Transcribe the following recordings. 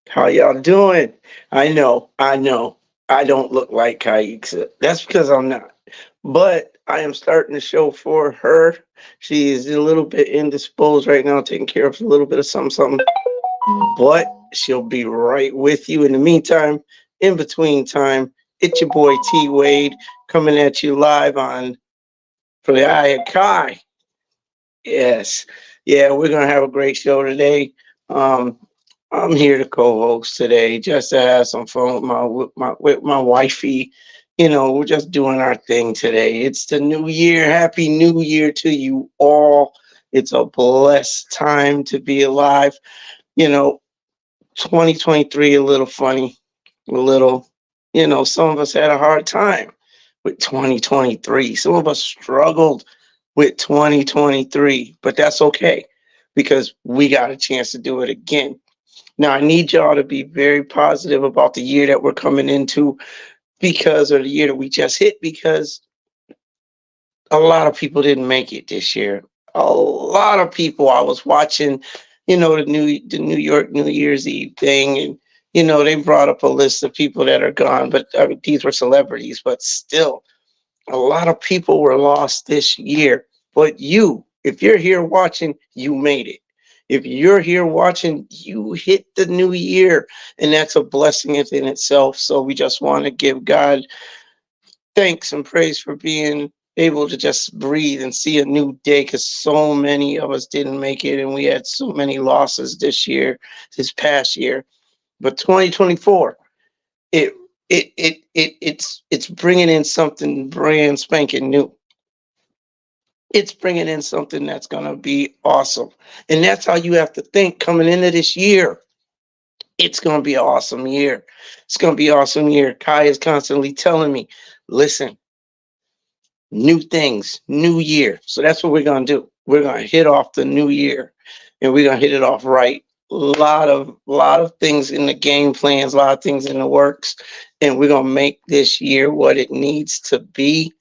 How y'all doing? I know. I don't look like Kaixa. That's because I'm not. But I am starting the show for her. She is a little bit indisposed right now, taking care of a little bit of something. But she'll be right with you. In the meantime, in between time, it's your boy T Wade coming at you live on for the Eye of Kie. Yes. Yeah, we're gonna have a great show today. Um, I'm here to co-host today, just to have some fun with my wifey. We're just doing our thing today. It's the new year. Happy New Year to you all. It's a blessed time to be alive. You know, 2023 a little funny, a little. Some of us had a hard time with 2023. Some of us struggled with 2023, but that's okay because we got a chance to do it again. Now, I need y'all to be very positive about the year that we're coming into because of the year that we just hit, because a lot of people didn't make it this year. A lot of people. I was watching, the New York New Year's Eve thing, and they brought up a list of people that are gone, but I mean, these were celebrities, but still, a lot of people were lost this year. But you, if you're here watching, you made it. If you're here watching, you hit the new year, and that's a blessing within itself. So we just want to give God thanks and praise for being able to just breathe and see a new day, because so many of us didn't make it and we had so many losses this year, this past year. But 2024, it it's bringing in something brand spanking new. It's bringing in something that's going to be awesome. And that's how you have to think coming into this year. It's going to be an awesome year. It's going to be an awesome year. Kai is constantly telling me, listen, new things, new year. So that's what we're going to do. We're going to hit off the new year, and we're going to hit it off right. A lot of things in the game plans, a lot of things in the works, and we're going to make this year what it needs to be,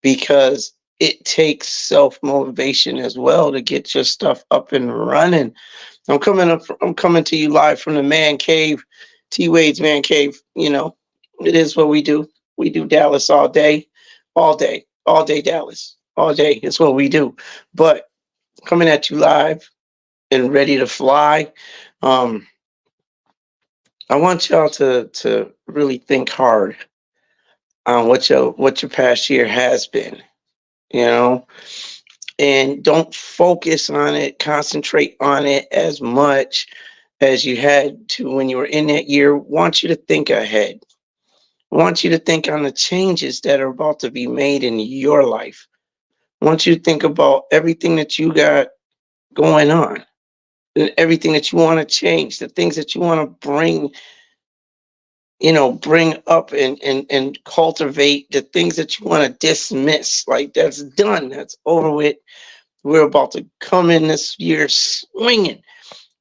because it takes self motivation as well to get your stuff up and running. I'm coming to you live from the man cave, T Wade's man cave. It is what we do. We do Dallas all day Dallas, all day. It's what we do. But coming at you live and ready to fly. Um, I want y'all to really think hard on what your past year has been. You know, and don't focus on it, concentrate on it as much as you had to when you were in that year. Want you to think ahead. Want you to think on the changes that are about to be made in your life. Want you to think about everything that you got going on, and everything that you want to change, the things that you want to bring up and cultivate, the things that you want to dismiss. Like, that's done, that's over with. We're about to come in this year swinging,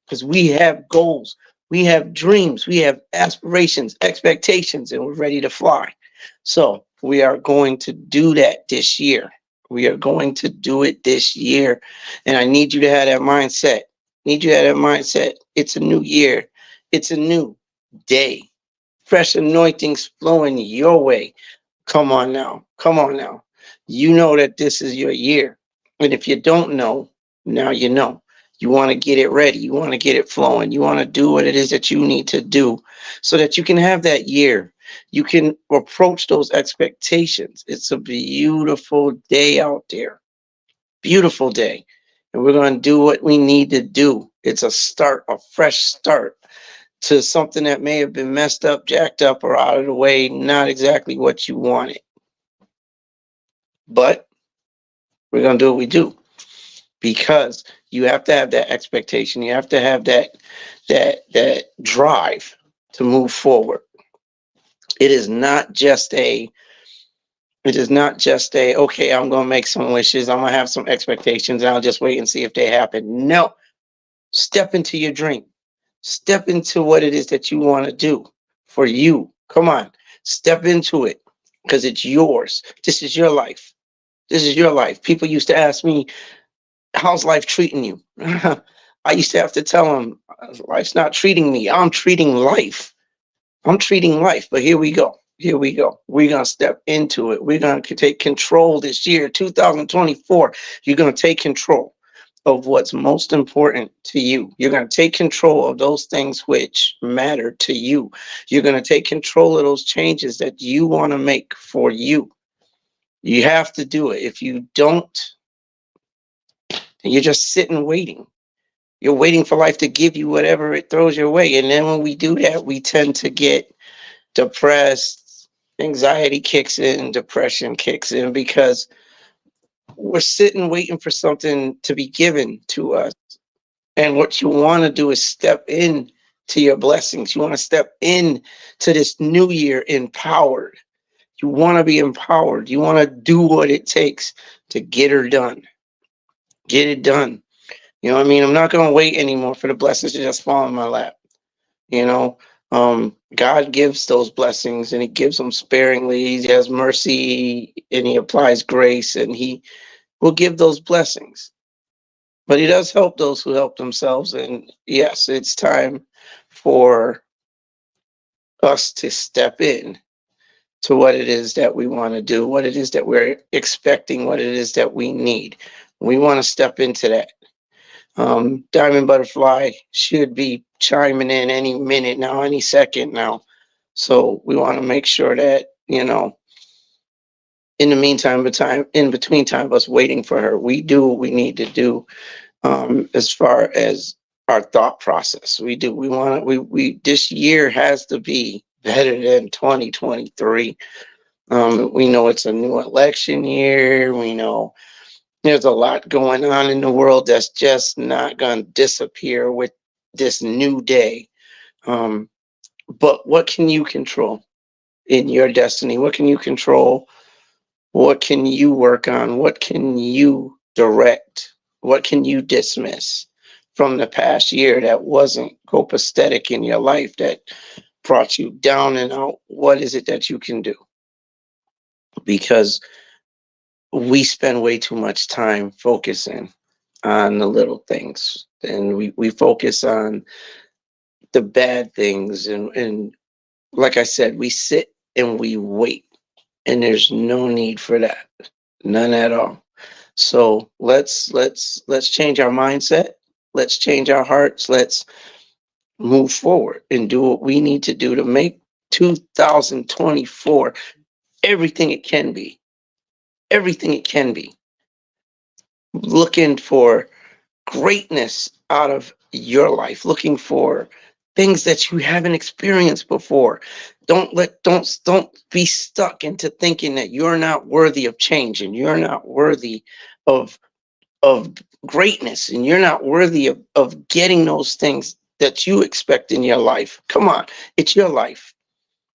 because we have goals, we have dreams, we have aspirations, expectations, and we're ready to fly. So we are going to do that this year. We are going to do it this year. And I need you to have that mindset. Need you to have that mindset. It's a new year. It's a new day. Fresh anointings flowing your way. Come on now. Come on now. You know that this is your year. And if you don't know, now you know. You want to get it ready. You want to get it flowing. You want to do what it is that you need to do so that you can have that year. You can approach those expectations. It's a beautiful day out there. Beautiful day. And we're going to do what we need to do. It's a start, a fresh start to something that may have been messed up, jacked up, or out of the way, not exactly what you wanted. But we're going to do what we do, because you have to have that expectation. You have to have that drive to move forward. It is not just a okay, I'm going to make some wishes, I'm going to have some expectations, and I'll just wait and see if they happen. No. Step into your dream. Step into what it is that you want to do for you. Come on. Step into it, because it's yours. This is your life. This is your life. People used to ask me, how's life treating you? I used to have to tell them, life's not treating me. I'm treating life. I'm treating life. But here we go. Here we go. We're going to step into it. We're going to take control this year, 2024. You're going to take control of what's most important to you. You're going to take control of those things which matter to you. You're going to take control of those changes that you want to make for you. You have to do it. If you don't, you're just sitting waiting. You're waiting for life to give you whatever it throws your way. And then when we do that, we tend to get depressed, anxiety kicks in, depression kicks in because we're sitting waiting for something to be given to us. And what you want to do is step in to your blessings. You want to step in to this new year empowered. You want to be empowered. You want to do what it takes to get her done. Get it done. You know what I mean? I'm not going to wait anymore for the blessings to just fall in my lap. You know, God gives those blessings and he gives them sparingly. He has mercy and he applies grace and he will give those blessings. But he does help those who help themselves. And yes, it's time for us to step in to what it is that we want to do, what it is that we're expecting, what it is that we need. We want to step into that. Diamond Butterfly should be chiming in any minute now, any second now. So we want to make sure that, you know, in the meantime, in between time of us waiting for her, we do what we need to do as far as our thought process. We do. We want to, we, this year has to be better than 2023. We know it's a new election year. We know there's a lot going on in the world that's just not going to disappear with this new day. Um, but what can you control in your destiny? What can you control? What can you work on? What can you direct? What can you dismiss from the past year that wasn't copacetic in your life, that brought you down and out? What is it that you can do? Because we spend way too much time focusing on the little things and we focus on the bad things and like I said, we sit and we wait and there's no need for that. None at all. So let's change our mindset. Let's change our hearts. Let's move forward and do what we need to do to make 2024 everything it can be. Everything it can be. Looking for greatness out of your life, looking for things that you haven't experienced before. Don't be stuck into thinking that you're not worthy of change and you're not worthy of of greatness and you're not worthy of getting those things that you expect in your life. Come on, it's your life.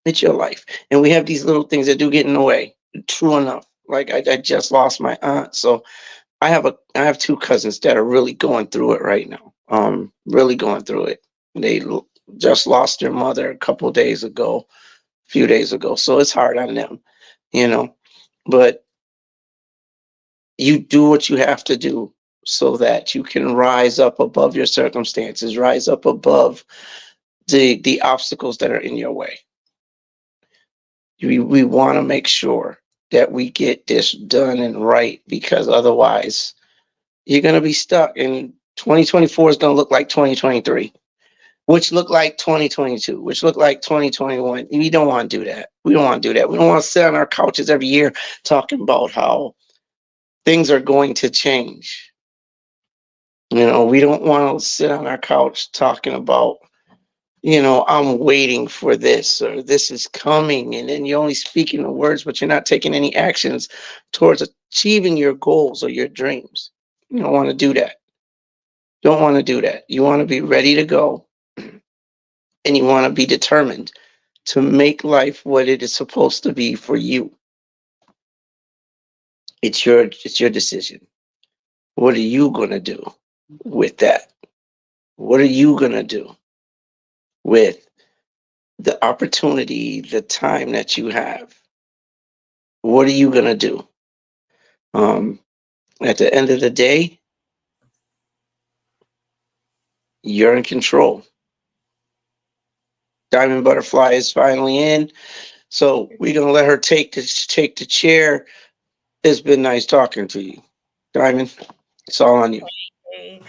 It's your life. And we have these little things that do get in the way. True enough. Like I just lost my aunt. So I have two cousins that are really going through it right now. Really going through it. They just lost their mother a couple of days ago, a few days ago. So it's hard on them, you know. But you do what you have to do so that you can rise up above your circumstances, rise up above the obstacles that are in your way. We want to make sure that we get this done and right because otherwise you're going to be stuck and 2024 is going to look like 2023, which looked like 2022, which looked like 2021. We don't want to do that. We don't want to do that. We don't want to sit on our couches every year talking about how things are going to change. You know, we don't want to sit on our couch talking about, you know, I'm waiting for this or this is coming. And then you're only speaking the words, but you're not taking any actions towards achieving your goals or your dreams. You don't want to do that. Don't want to do that. You want to be ready to go and you want to be determined to make life what it is supposed to be for you. It's your decision. What are you going to do with that? What are you going to do with the opportunity, the time that you have? What are you going to do? Um, at the end of the day, You're in control. Diamond Butterfly is finally in, so we're gonna let her take the chair. It's been nice talking to you, Diamond. It's all on you. Hey,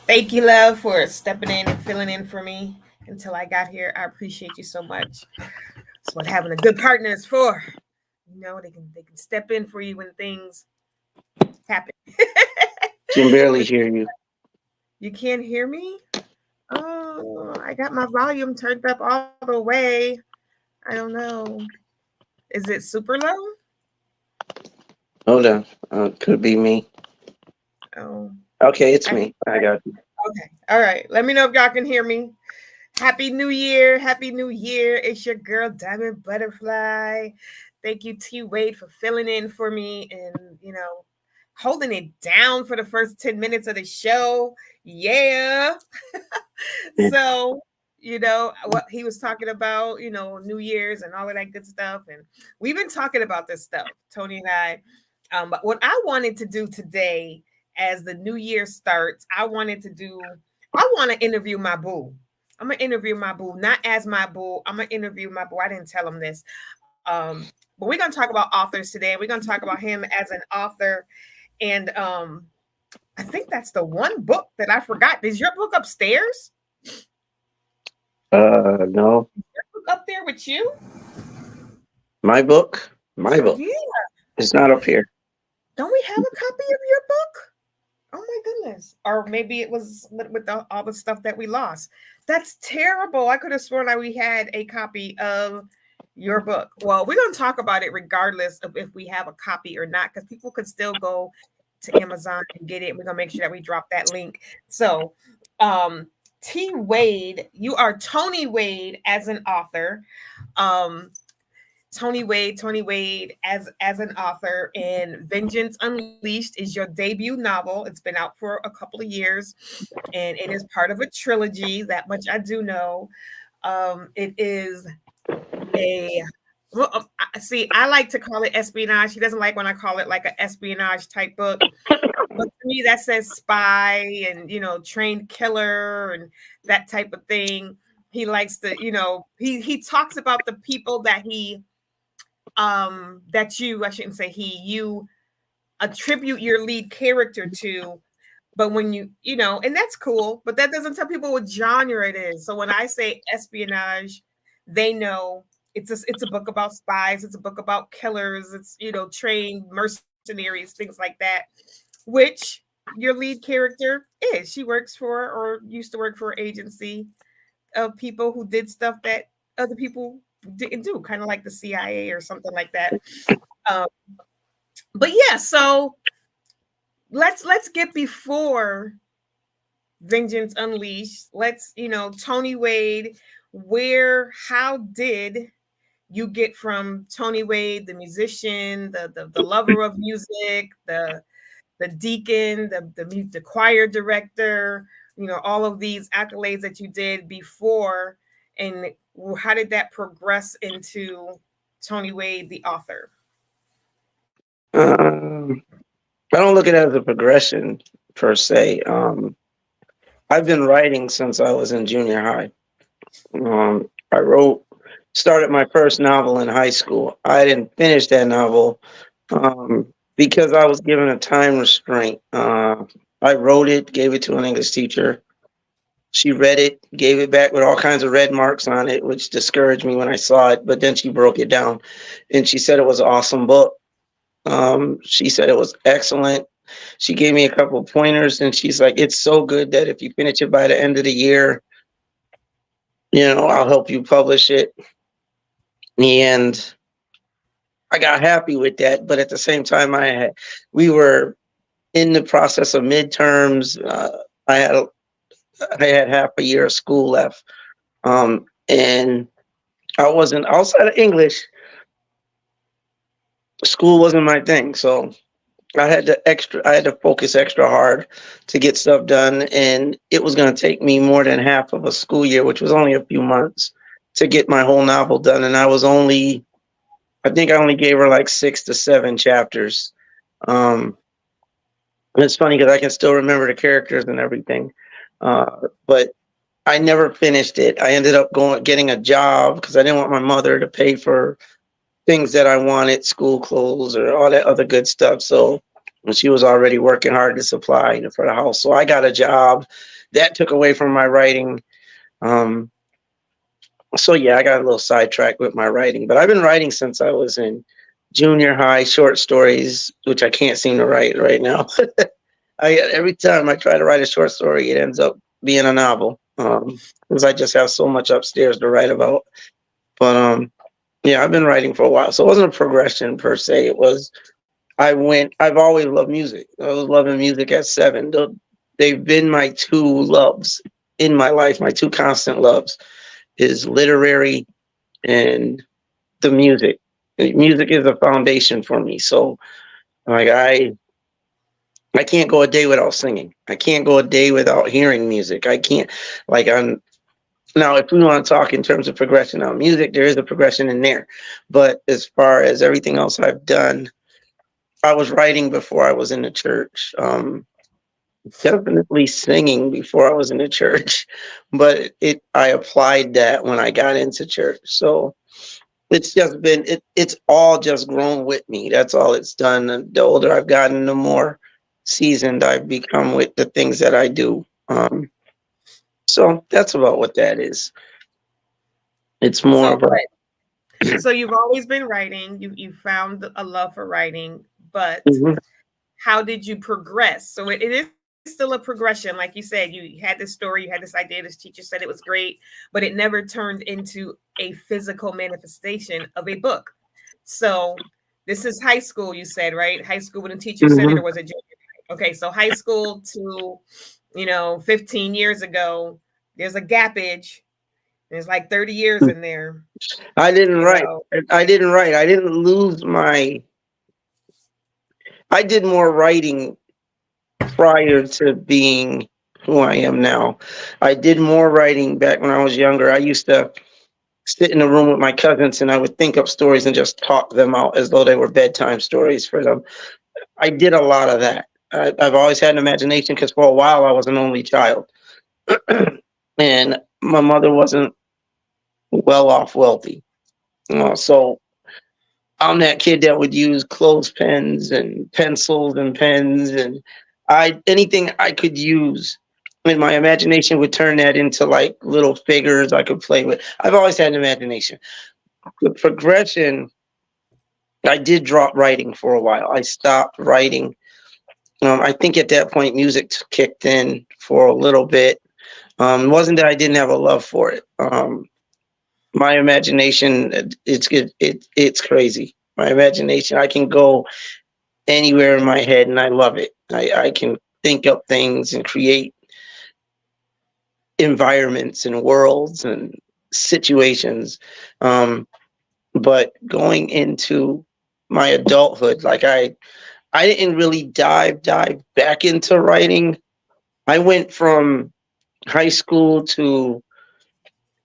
thank you, love, for stepping in and filling in for me until I got here. I appreciate you so much. That's what having a good partner is for. You know, they can step in for you when things happen. Can barely But hear you. you can't hear me? Oh, I got my volume turned up all the way. I don't know. Is it super low? Hold on. Could be me. Oh, Okay, it's I me. I got you. okay. All right. Let me know if y'all can hear me. Happy New Year. Happy New Year. It's your girl, Diamond Butterfly. Thank you, T Wade, for filling in for me and, holding it down for the first 10 minutes of the show. Yeah. So, what he was talking about, New Year's and all of that good stuff. And we've been talking about this stuff, Tony and I. But what I wanted to do today, as the new year starts, I want to interview my boo. I'm gonna interview my boo, not as my boo. I'm gonna interview my boo. I didn't tell him this. But we're gonna talk about authors today. We're gonna talk about him as an author. And I think that's the one book that I forgot. Is your book upstairs? No. Your book up there with you? My book? My book. Yeah. It's not up here. Don't we have a copy of your book? Oh my goodness. Or maybe it was with all the stuff that we lost. That's terrible. I could have sworn that we had a copy of your book. Well, we're going to talk about it regardless of if we have a copy or not, because people could still go to Amazon and get it. We're going to make sure that we drop that link. So, um, T. Wade, you are Tony Wade as an author. Um, Tony Wade as an author, and Vengeance Unleashed is your debut novel. It's been out for a couple of years, and it is part of a trilogy. That much I do know. It is a see. I like to call it espionage. He doesn't like when I call it like an espionage type book. But to me, that says spy and trained killer and that type of thing. He likes to, he talks about the people that you I shouldn't say you attribute your lead character to, but when and that's cool, but that doesn't tell people what genre it is. So when I say espionage, they know it's a book about spies, it's a book about killers, it's trained mercenaries, things like that, which your lead character is. She works for, or used to work for, an agency of people who did stuff that other people didn't do, kind of like the CIA or something like that. Um, but yeah, so let's get before Vengeance Unleashed. Let's Tony Wade. How did you get from Tony Wade, the musician, the lover of music, the deacon, the choir director, all of these accolades that you did before, and how did that progress into Tony Wade, the author? Um, I don't look at it as a progression per se. I've been writing since I was in junior high. I started my first novel in high school. I didn't finish that novel because I was given a time restraint. I wrote it, gave it to an English teacher. She read it, gave it back with all kinds of red marks on it, which discouraged me when I saw it. But then she broke it down and she said it was an awesome book. She said it was excellent. She gave me a couple of pointers and she's like, it's so good that if you finish it by the end of the year, I'll help you publish it. And I got happy with that. But at the same time, we were in the process of midterms. I had I had half a year of school left. And I wasn't outside of English. School wasn't my thing. So I had to focus extra hard to get stuff done, and it was going to take me more than half of a school year, which was only a few months, to get my whole novel done. And I think I only gave her like 6 to 7 chapters. Um, and it's funny because I can still remember the characters and everything. But I never finished it. I ended up getting a job because I didn't want my mother to pay for things that I wanted, school clothes or all that other good stuff. So when she was already working hard to supply for the house, so I got a job that took away from my writing. Um, so yeah, I got a little sidetracked with my writing, but I've been writing since I was in junior high, short stories, which I can't seem to write right now. I every time I try to write a short story, it ends up being a novel. Because I just have so much upstairs to write about. But yeah, I've been writing for a while, so it wasn't a progression per se. It was I've always loved music. I was loving music at 7. They've been my two loves in my life. My two constant loves is literary and the music. Music is a foundation for me. So like I can't go a day without singing. I can't go a day without hearing music. I can't like I'm now if we want to talk in terms of progression on music, there is a progression in there. But as far as everything else I've done, I was writing before I was in the church. Definitely singing before I was in the church, but it I applied that when I got into church. So it's just been it's all just grown with me. That's all it's done. And the older I've gotten, the more seasoned I've become with the things that I do. So that's about what that is. It's more So, of a so you've always been writing. You found a love for writing, but Mhm. how did you progress? So it is still a progression, like you said. You had this story, you had this idea. This teacher said it was great, but it never turned into a physical manifestation of a book. So this is high school, you said, right? High school when the teacher said it, or Mhm. was it junior high? Okay, so high school to 15 years ago. There's a gapage. There's like 30 years in there, I didn't you write. know. I didn't write. I didn't lose my. I did more writing prior to being who I am now. I did more writing back when I was younger. I used to sit in a room with my cousins and I would think up stories and just talk them out as though they were bedtime stories for them. I did a lot of that. I've always had an imagination because for a while I was an only child. And my mother wasn't well off wealthy. So I'm that kid that would use clothespins and pencils and pens and I anything I could use. And my imagination would turn that into like little figures I could play with. I've always had an imagination. The progression, I did drop writing for a while. I stopped writing. I think at that point music kicked in for a little bit. It wasn't that I didn't have a love for it. My imagination, it's crazy. My imagination, I can go anywhere in my head and I love it. I can think up things and create environments and worlds and situations. Um, but going into my adulthood, like I didn't really dive back into writing. I went from high school to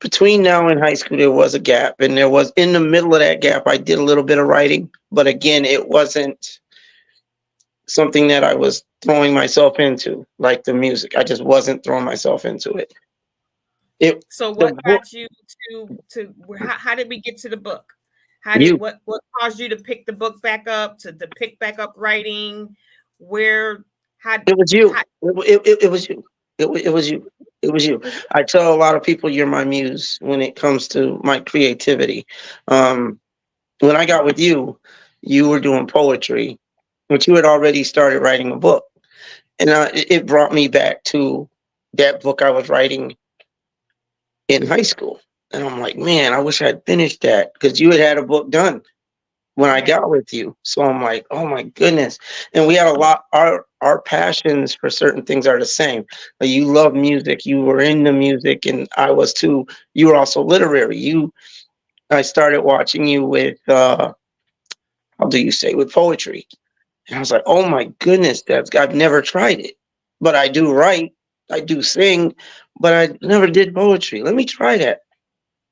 between now and high school there was a gap and there was in the middle of that gap I did a little bit of writing, but again it wasn't something that I was throwing myself into, like the music. I just wasn't throwing myself into it. It So the what book got you how did we get to the book? How did you what caused you to pick the book back up, to pick back up writing? Where how it was you. how It was you. It was you. It was you. was it? I tell a lot of people you're my muse when it comes to my creativity. Um, when I got with you, you were doing poetry, but you had already started writing a book, and it brought me back to that book I was writing in high school. And I'm like, man, I wish I'd finished that because you had a book done when I Right. got with you. So I'm like, oh my goodness. And we had a lot, our passions for certain things are the same. Like you love music, you were into music, and I was too. You were also literary. I started watching you with, how do you say, with poetry. And I was like, oh my goodness, I've never tried it. But I do write, I do sing, but I never did poetry. Let me try that.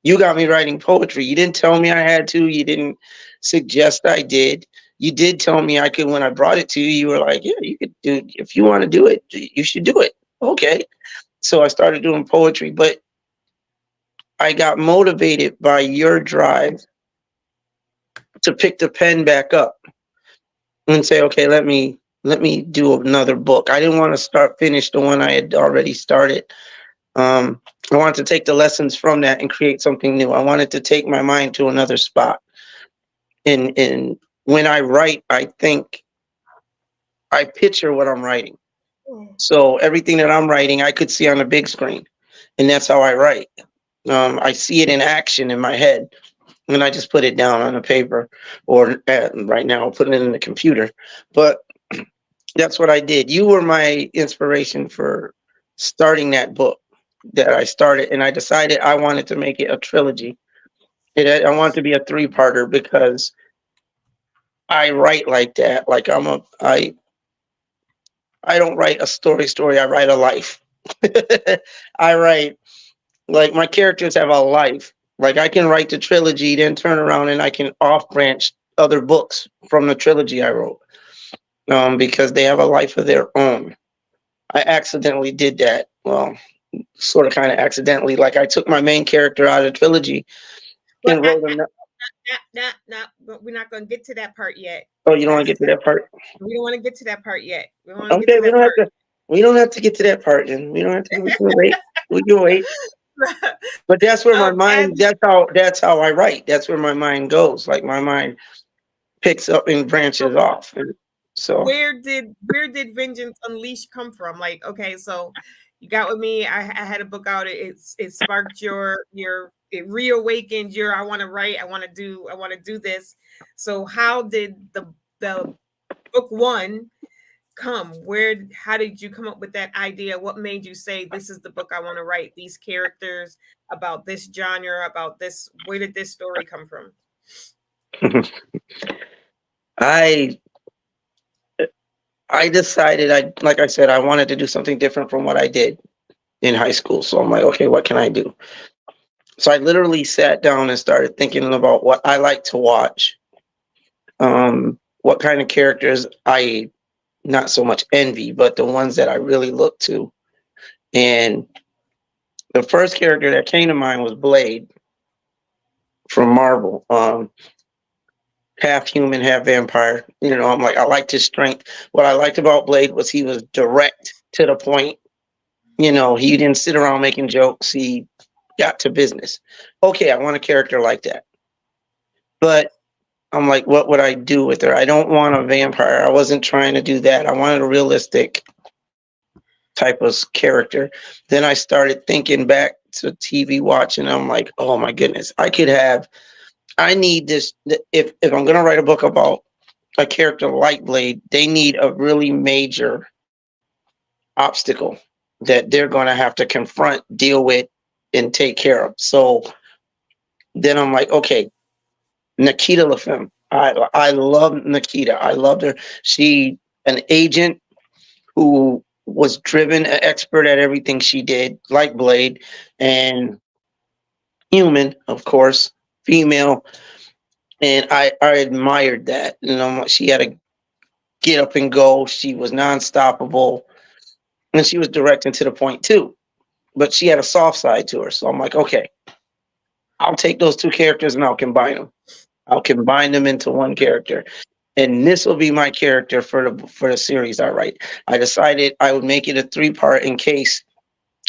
You got me writing poetry. You didn't tell me I had to. You didn't suggest I did. You did tell me I could when I brought it to you. You were like, yeah, you could do if you want to do it, you should do it. Okay. So I started doing poetry, but I got motivated by your drive to pick the pen back up and say, okay, let me do another book. I didn't want to start finish the one I had already started. I wanted to take the lessons from that and create something new. I wanted to take my mind to another spot. And when I write, I think I picture what I'm writing. So everything that I'm writing, I could see on a big screen, and that's how I write. I see it in action in my head, and I just put it down on a paper, or right now, I'll put it in the computer. But that's what I did. You were my inspiration for starting that book that I started, and I decided I wanted to make it a trilogy. I wanted to be a three-parter because I write like that. Like I don't write a story. I write a life. I write like my characters have a life. Like I can write the trilogy, then turn around and I can off branch other books from the trilogy I wrote. Because they have a life of their own. I accidentally did that. Well, sort of kind of accidentally. Like I took my main character out of the trilogy But and wrote him. but we're not going to get to that part yet. Oh, you don't want to That's get to that part? we don't want to get to that part yet. We don't want to get Okay, to we that don't have part. to. We don't have to get to that part, and we don't have to. We can wait. We can wait. But that's where my As mind. That's how I write. That's where my mind goes. Like my mind picks up and branches off. And so where did Vengeance Unleashed come from? Like, okay, so you got with me. I had a book out. It sparked your it reawakened your I want to write. I want to do this. So how did the book one come? How did you come up with that idea? What made you say this is the book I want to write? These characters about this genre, about this. Where did this story come from? I I decided like I said I wanted to do something different from what I did in high school. So I'm like, okay, what can I do? So I literally sat down and started thinking about what I like to watch, what kind of characters I not so much envy, but the ones that I really look to. And the first character that came to mind was Blade from Marvel. Half human, half vampire. I'm like, I liked his strength. What I liked about Blade was he was direct to the point. He didn't sit around making jokes. He got to business. Okay, I want a character like that. But I'm like, what would I do with her? I don't want a vampire. I wasn't trying to do that. I wanted a realistic type of character. Then I started thinking back to TV watching. I'm like, oh my goodness, I need this. If I'm going to write a book about a character like Blade, they need a really major obstacle that they're going to have to confront, deal with, and take care of. So then I'm like, okay, Nikita LaFemme. I love Nikita. I loved her. She an agent who was driven, an expert at everything she did, like Blade, and human, of course, female. And I admired that. She had a get up and go. She was non-stoppable, and she was direct and to the point too. But she had a soft side to her. So I'm like, okay, I'll take those two characters and I'll combine them. I'll combine them into one character. And this will be my character for the series I write. I decided I would make it a three-part in case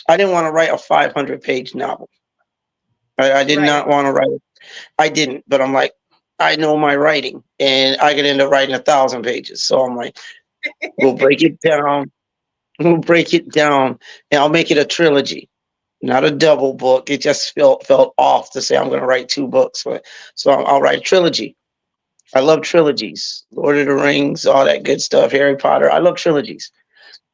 I didn't want to write a 500-page novel. I did Right. not want to write it. I didn't, but I'm like, I know my writing, and I could end up writing 1,000 pages. So I'm like, we'll break it down. We'll break it down, and I'll make it a trilogy, not a double book. It just felt off to say I'm going to write two books. So I'll write a trilogy. I love trilogies. Lord of the Rings, all that good stuff. Harry Potter. I love trilogies.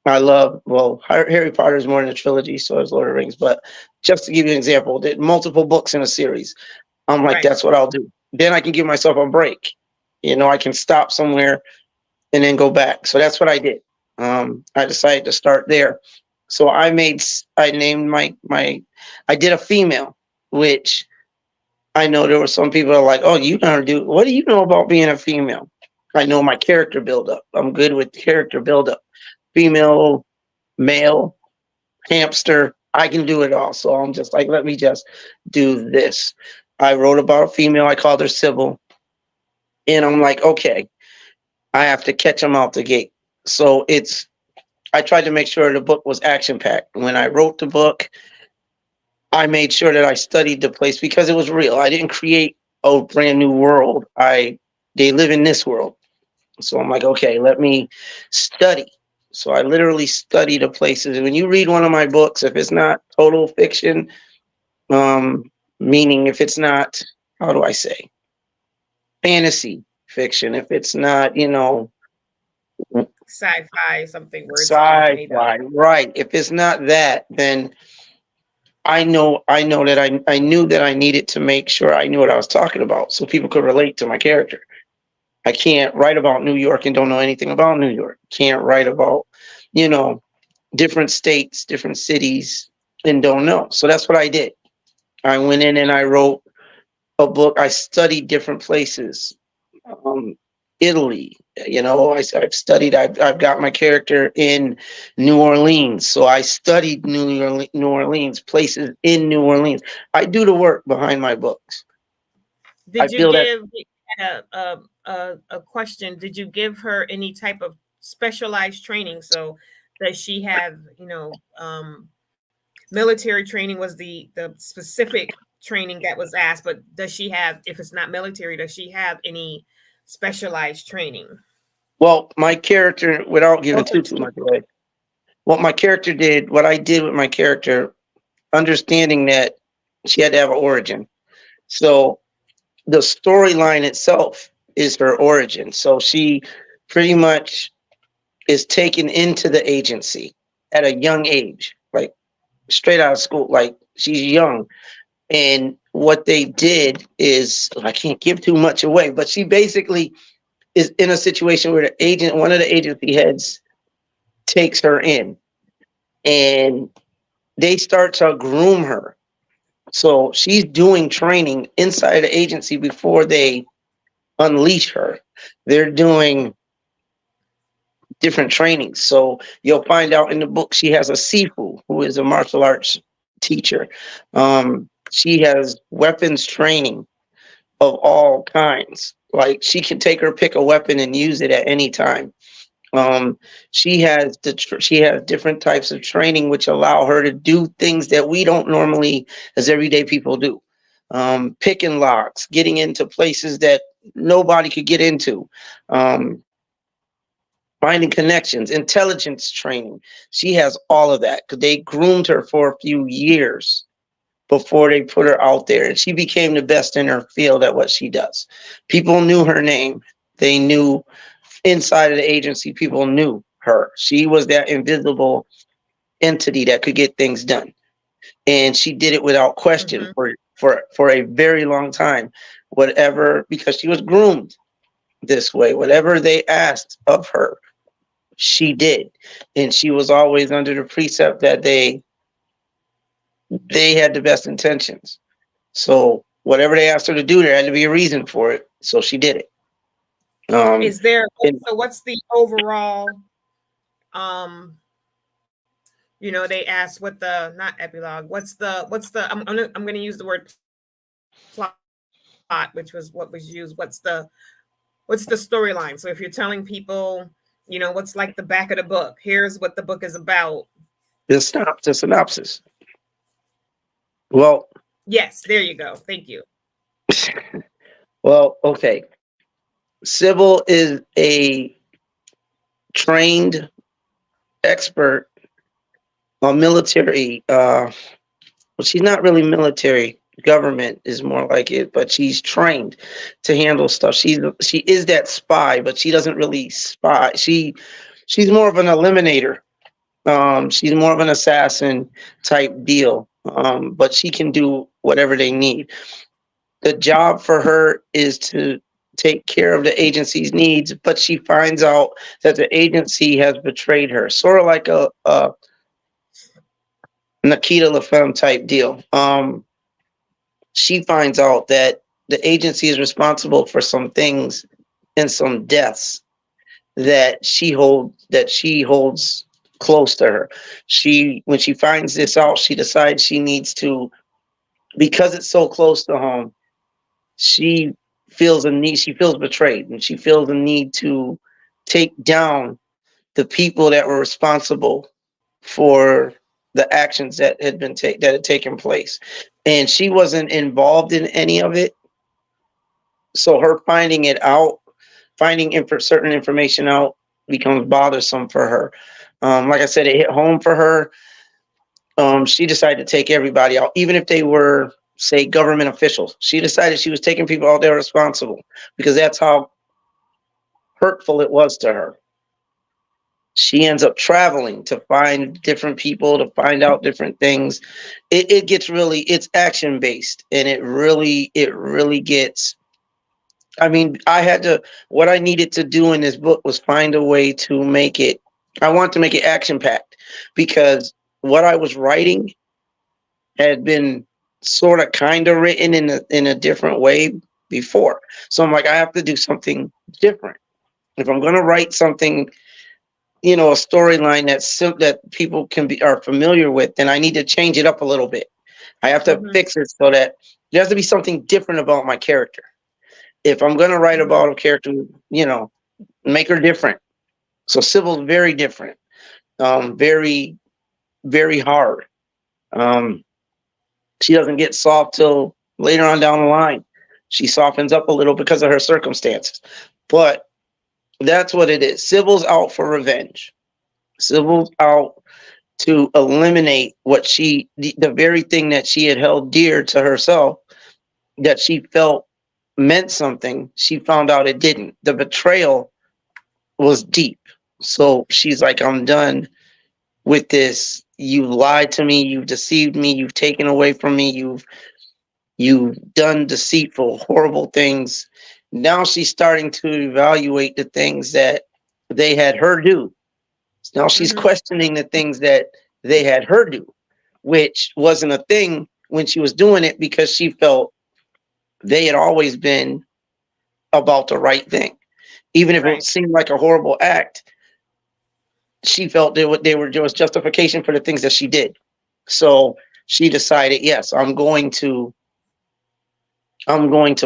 Harry Potter is more than a trilogy, so is Lord of the Rings. But just to give you an example, did multiple books in a series. I'm like, Right. that's what I'll do. Then I can give myself a break. I can stop somewhere and then go back. So that's what I did. I decided to start there. So I named I did a female, which I know there were some people that are like, oh, what do you know about being a female? I know my character buildup. I'm good with character buildup. Female, male, hamster. I can do it all. So I'm just like, let me just do this. I wrote about a female. I called her Sybil. And I'm like, okay, I have to catch them out the gate. So I tried to make sure the book was action packed. When I wrote the book, I made sure that I studied the place because it was real. I didn't create a brand new world. They live in this world. So I'm like, okay, let me study. So I literally study the places. When you read one of my books, if it's not total fiction, meaning if it's not, how do I say, fantasy fiction, if it's not, Sci-fi, something where it's all made up. sci-fi, right? If it's not that, then I know that I knew that I needed to make sure I knew what I was talking about so people could relate to my character. I can't write about New York and don't know anything about New York. Can't write about, you know, different states, different cities and don't know. So that's what I did. I went in and I wrote a book. I studied different places. Um, Italy, I've studied, I've got my character in New Orleans. So I studied New Orleans, places in New Orleans. I do the work behind my books. I Did you feel that, give a question? Did you give her any type of specialized training? So does she have, military training was the specific training that was asked, but does she have, if it's not military, does she have any specialized training? well, my character, without giving Okay. too much away, what I did with my character, understanding that she had to have an origin. So the storyline itself is her origin. So she pretty much is taken into the agency at a young age, like straight out of school. Like she's young. And what they did is, I can't give too much away, but she basically is in a situation where one of the agency heads takes her in and they start to groom her. So she's doing training inside the agency before they unleash her. They're doing different trainings. So you'll find out in the book she has a Sifu, who is a martial arts teacher. She has weapons training of all kinds. Like she can take her pick a weapon and use it at any time. Um, she has different types of training which allow her to do things that we don't normally, as everyday people, do. Picking locks, getting into places that nobody could get into. Um, Finding connections, intelligence training. She has all of that because they groomed her for a few years before they put her out there. And she became the best in her field at what she does. People knew her name. They knew inside of the agency, people knew her. She was that invisible entity that could get things done. And she did it without question Hmm. for a very long time. Whatever, because she was groomed this way. Whatever they asked of her, she did. And she was always under the precept that they had the best intentions. So whatever they asked her to do, there had to be a reason for it. So she did it. Um, Is there, and so what's the overall, um, they asked what the, not epilogue, I'm gonna use the word plot, which was what was used. What's the storyline? So if you're telling people, what's like the back of the book, here's what the book is about. the synopsis. Well, Yes, there you go. Thank you. well, okay. Sybil is a trained expert on military. Well, she's not really military. Government is more like it, but she's trained to handle stuff. She is that spy, but she doesn't really spy. She's more of an eliminator. She's more of an assassin type deal. But she can do whatever they need. The job for her is to take care of the agency's needs, but she finds out that the agency has betrayed her, sort of like a Nikita LaFemme type deal. She finds out that the agency is responsible for some things and some deaths that she holds close to her. When she finds this out, she decides she needs to, because it's so close to home, she feels a need, she feels betrayed, and she feels a need to take down the people that were responsible for the actions that had taken place. And she wasn't involved in any of it. So her finding it out, certain information out, becomes bothersome for her. Like I said, it hit home for her. She decided to take everybody out, even if they were, say, government officials. She decided she was taking people out there responsible because that's how hurtful it was to her. She ends up traveling to find different people, to find out different things. It gets really, it's action based, and it really gets. I mean, what I needed to do in this book was find a way to make it. I want to make it action packed because what I was writing had been sort of kind of written in a different way before. So I'm like, I have to do something different. If I'm going to write something, a storyline that people are familiar with, then I need to change it up a little bit. I have to Mhm. fix it so that there has to be something different about my character. If I'm going to write Mhm. about a character, make her different. So Sybil's very different, very, very hard. Um, she doesn't get soft till later on down the line. She softens up a little because of her circumstances. But that's what it is. Sybil's out for revenge. Sybil's out to eliminate the very thing that she had held dear to herself, that she felt meant something. She found out it didn't. The betrayal was deep. So she's like, I'm done with this. You lied to me. You've deceived me. You've taken away from me. You've done deceitful, horrible things. Now she's starting to evaluate the things that they had her do. Now she's Mhm. questioning the things that they had her do, which wasn't a thing when she was doing it, because she felt they had always been about the right thing. Even if it Right. seemed like a horrible act, she felt there was justification for the things that she did. So she decided, yes, I'm going to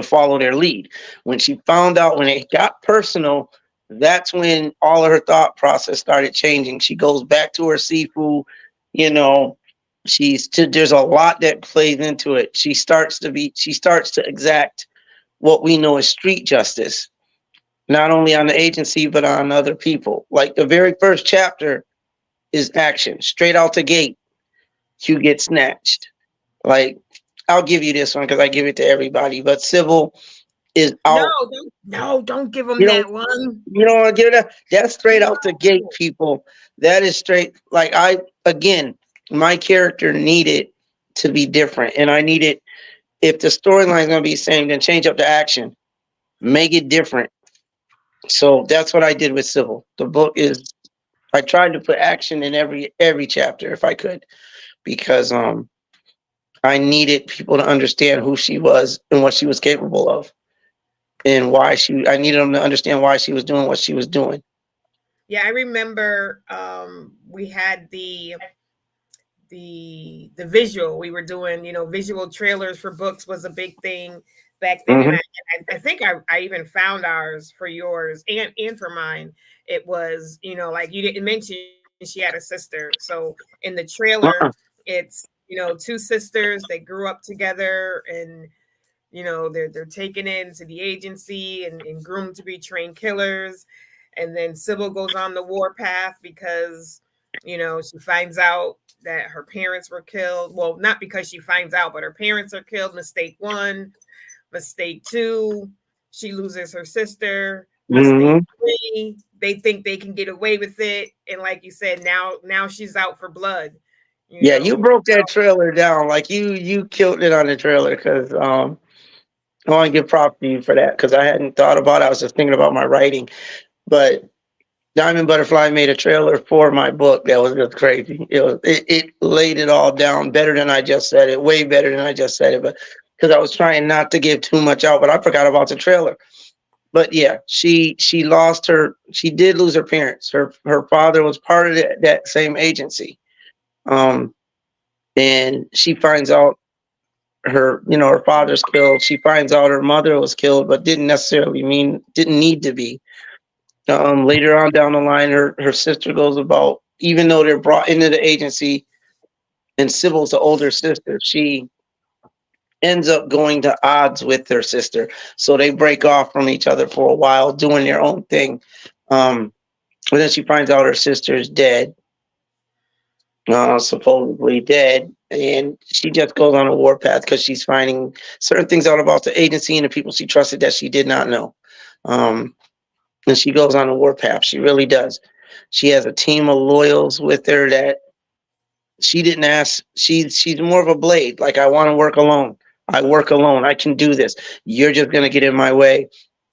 follow their lead. When she found out, when it got personal, that's when all of her thought process started changing. She goes back to her Sifu, you know, there's a lot that plays into it. She starts to exact what we know as street justice, not only on the agency, but on other people. Like the very first chapter is action. Straight out the gate, you get snatched. Like, I'll give you this one because I give it to everybody, but Sybil is No, out. don't, no, don't give them You know, that one. you don't want to give it up. That's straight out the gate, No. people. That is straight. Like, again, my character needed to be different, and I needed, if the storyline is going to be the same, then change up the action, make it different. So that's what I did with Sybil. The book is, I tried to put action in every chapter if I could, because I needed people to understand who she was and what she was capable of, and I needed them to understand why she was doing what she was doing. Yeah, I remember we had the visual. We were doing, visual trailers for books was a big thing back then, and Hmm. I think I even found ours for yours and for mine. It was, like you didn't mention she had a sister, so in the trailer Uh-uh. it's, two sisters, they grew up together, and they're taken into the agency and groomed to be trained killers. And then Sybil goes on the warpath because she finds out that her parents were killed. Well, not because she finds out, but her parents are killed. Mistake one, mistake two, she loses her sister. Mistake Hmm. three, they think they can get away with it, and like you said, now she's out for blood. you Yeah, you know broke that trailer down. Like, you killed it on the trailer, because I want to give props to you for that, because I hadn't thought about it. I was just thinking about my writing, but Diamond Butterfly made a trailer for my book that was just crazy. It laid it all down better than I just said it, way better than I just said it, but because I was trying not to give too much out, but I forgot about the trailer. but yeah, she lost her. She did lose her parents. Her father was part of that same agency. Um, and she finds out her father's killed. She finds out her mother was killed, but didn't need to be. Later on down the line, her sister goes about, even though they're brought into the agency, and Sybil's the older sister, she ends up going to odds with her sister. So they break off from each other for a while, doing their own thing. Um, but then she finds out her sister is dead, supposedly dead, and she just goes on a warpath because she's finding certain things out about the agency and the people she trusted that she did not know. Um, and she goes on a warpath. She really does. She has a team of loyals with her that she didn't ask. She's more of a blade. Like, I want to work alone. I work alone. I can do this. You're just gonna get in my way.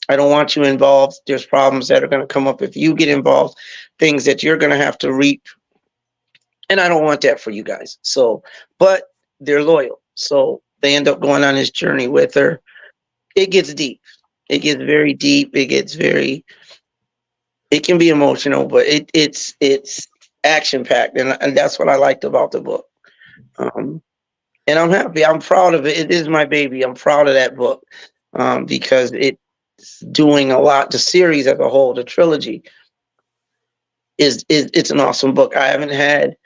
I don't want you involved. There's problems that are gonna come up if you get involved. Things that you're gonna have to reap, and I don't want that for you guys. So, but they're loyal. So they end up going on this journey with her. It gets deep. It gets very deep. It can be emotional, but it's action packed, and that's what I liked about the book. Um, and I'm happy. I'm proud of it. It is my baby. I'm proud of that book, because it's doing a lot. The series as a whole, the trilogy, is it's an awesome book. I haven't had